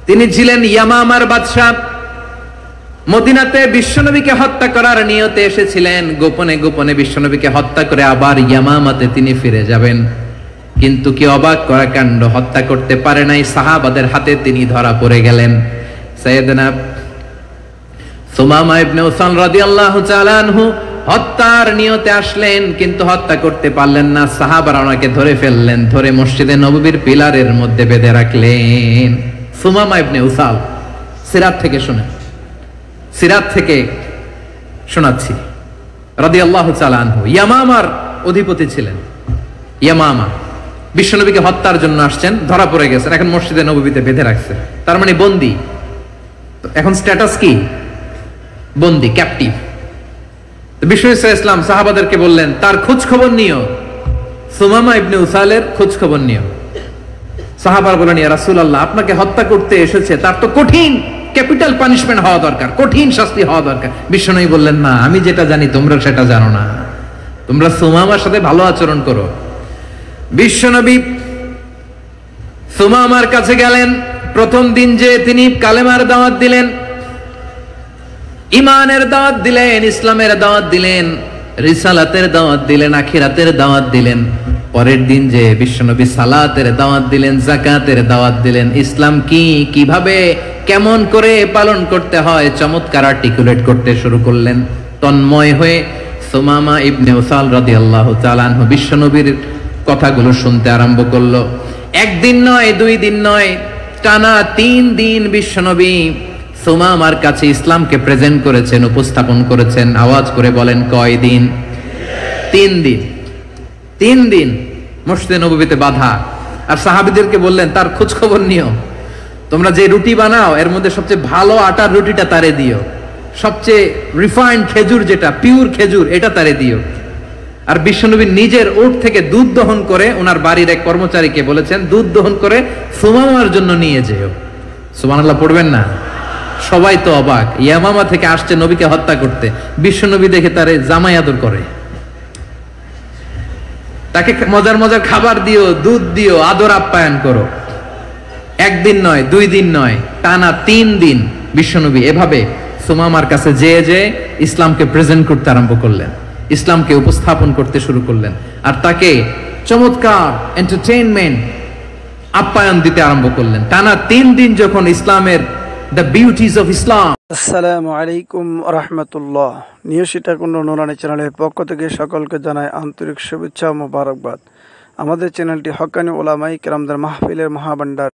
তিনি ছিলেন ইয়ামামার বাদশা। মদিনাতে বিশ্বনবীকে হত্যা করার নিয়তে এসেছিলেন। গোপনে গোপনে বিশ্বনবীকে হত্যা করে আবার ইয়ামামাতে তিনি ফিরে যাবেন। কিন্তু কি অবাক করা কাণ্ড, হত্যা করতে পারে নাই, সাহাবাদের হাতে তিনি ধরা পড়ে গেলেন। সাইয়েদনা সুমামা ইবনে উসাল রাদিয়াল্লাহু তাআলা আনহু হত্যার নিয়তে আসলেন, কিন্তু হত্যা করতে পারলেন না। সাহাবারা ওনাকে ধরে ফেললেন, ধরে মসজিদে নববীর পিলারের মধ্যে বেঁধে রাখলেন। সুমামা ইবনে উসাল, সিরাত থেকে শুনেন, সিরাত থেকে শোনাচ্ছি। রাদিয়াল্লাহু তাআলা আনহু ইয়ামামার অধিপতি ছিলেন। ইয়ামামা বিশ্বনবীকে হত্যার জন্য আসছেন, ধরা পড়ে গেছেন, এখন মসজিদে নববীতে বেঁধে রাখছে, তার মানে বন্দী। এখন স্ট্যাটাস কি? বন্দী, ক্যাপটিভ। বিষ্ণু ঈসা ইসলাম সাহাবাদেরকে বললেন, তার খোঁজ খবর নিও, সুমামা ইবনে উসালের খোঁজ খবর নিও। সাহাবারা বলেন, ইয়া রাসূলুল্লাহ, আপনাকে হত্যা করতে এসেছে, তার তো কঠিন ক্যাপিটাল পানিশমেন্ট হওয়া দরকার, কঠিন শাস্তি হওয়া দরকার। বিশ্বনবী বললেন, না, আমি যেটা জানি তোমরা সেটা জানো না, তোমরা সুমামার সাথে ভালো আচরণ করো। বিশ্বনবী সুমামার কাছে গেলেন। প্রথম দিন যে তিনি কালেমার দাওয়াত দিলেন, ইমানের দাওয়াত দিলেন, ইসলামের দাওয়াত দিলেন, রিসালাতের দাওয়াত দিলেন, আখিরাতের দাওয়াত দিলেন। পরের দিন যে বিশ্বনবী সালাতের দাওয়াত দিলেন, যাকাতের দাওয়াত দিলেন, ইসলাম কি, কিভাবে, কেমন করে পালন করতে হয় চমৎকার আর্টিকুলেট করতে শুরু করলেন। তন্ময় হয়ে সুমামা ইবনে উসাল রাদিয়াল্লাহু তাআলা আনহু বিশ্বনবীর কথাগুলো শুনতে আরম্ভ করলো। একদিন নয়, দুই দিন নয়, টানা 3 দিন বিশ্বনবী সুমামার কাছে ইসলামকে প্রেজেন্ট করেছেন, উপস্থাপন করেছেন। আওয়াজ করে বলেন, কয় দিন? 3 দিন। 3 দিন মসজিদে নববীতে বাঁধা। আর সাহাবীদেরকে বললেন, তার খোঁজ খবর নিও, তোমরা যে রুটি বানাও এর মধ্যে সবচেয়ে ভালো আটার রুটিটা তারে দিও, সবচেয়ে রিফাইন্ড খেজুর, যেটা পিওর খেজুর, এটা তারে দিও। আর বিশ্বনবী নিজের উট থেকে দুধ দহন করে ওনার বাড়ির এক কর্মচারীকে বলেছেন, দুধ দহন করে সুমামার জন্য নিয়ে যেও। সুবহানাল্লাহ পড়বেন না? সবাই তো অবাক, ইয়ামামা থেকে আসছে নবীকে হত্যা করতে, বিশ্বনবী দেখে তারে জামাই আদর করে, তাকে মজার মজার খাবার দিও, দুধ দিও, আদর আপ্যায়ন করো। একদিন নয়, 2 দিন নয়, টানা 3 দিন বিশ্বনবী এভাবে সুমামার কাছে যেয়ে ইসলামকে প্রেজেন্ট করতে আরম্ভ করলেন, ইসলামকে উপস্থাপন করতে শুরু করলেন। আর তাকে চমৎকার এন্টারটেইনমেন্ট, আপ্যায়ন দিতে আরম্ভ করলেন। টানা 3 দিন যখন ইসলামের দ্য বিউটিজ অফ ইসলাম আসসালামু আলাইকুম রহমতুল্লাহ। নিউজ সীতাকুণ্ড নুরানি চ্যানেলের পক্ষ থেকে সকলকে জানাই আন্তরিক শুভেচ্ছা ও মোবারকবাদ। আমাদের চ্যানেলটি হক্কানি ওলামায়ে কেরামদের মাহফিলের মহাভান্ডার।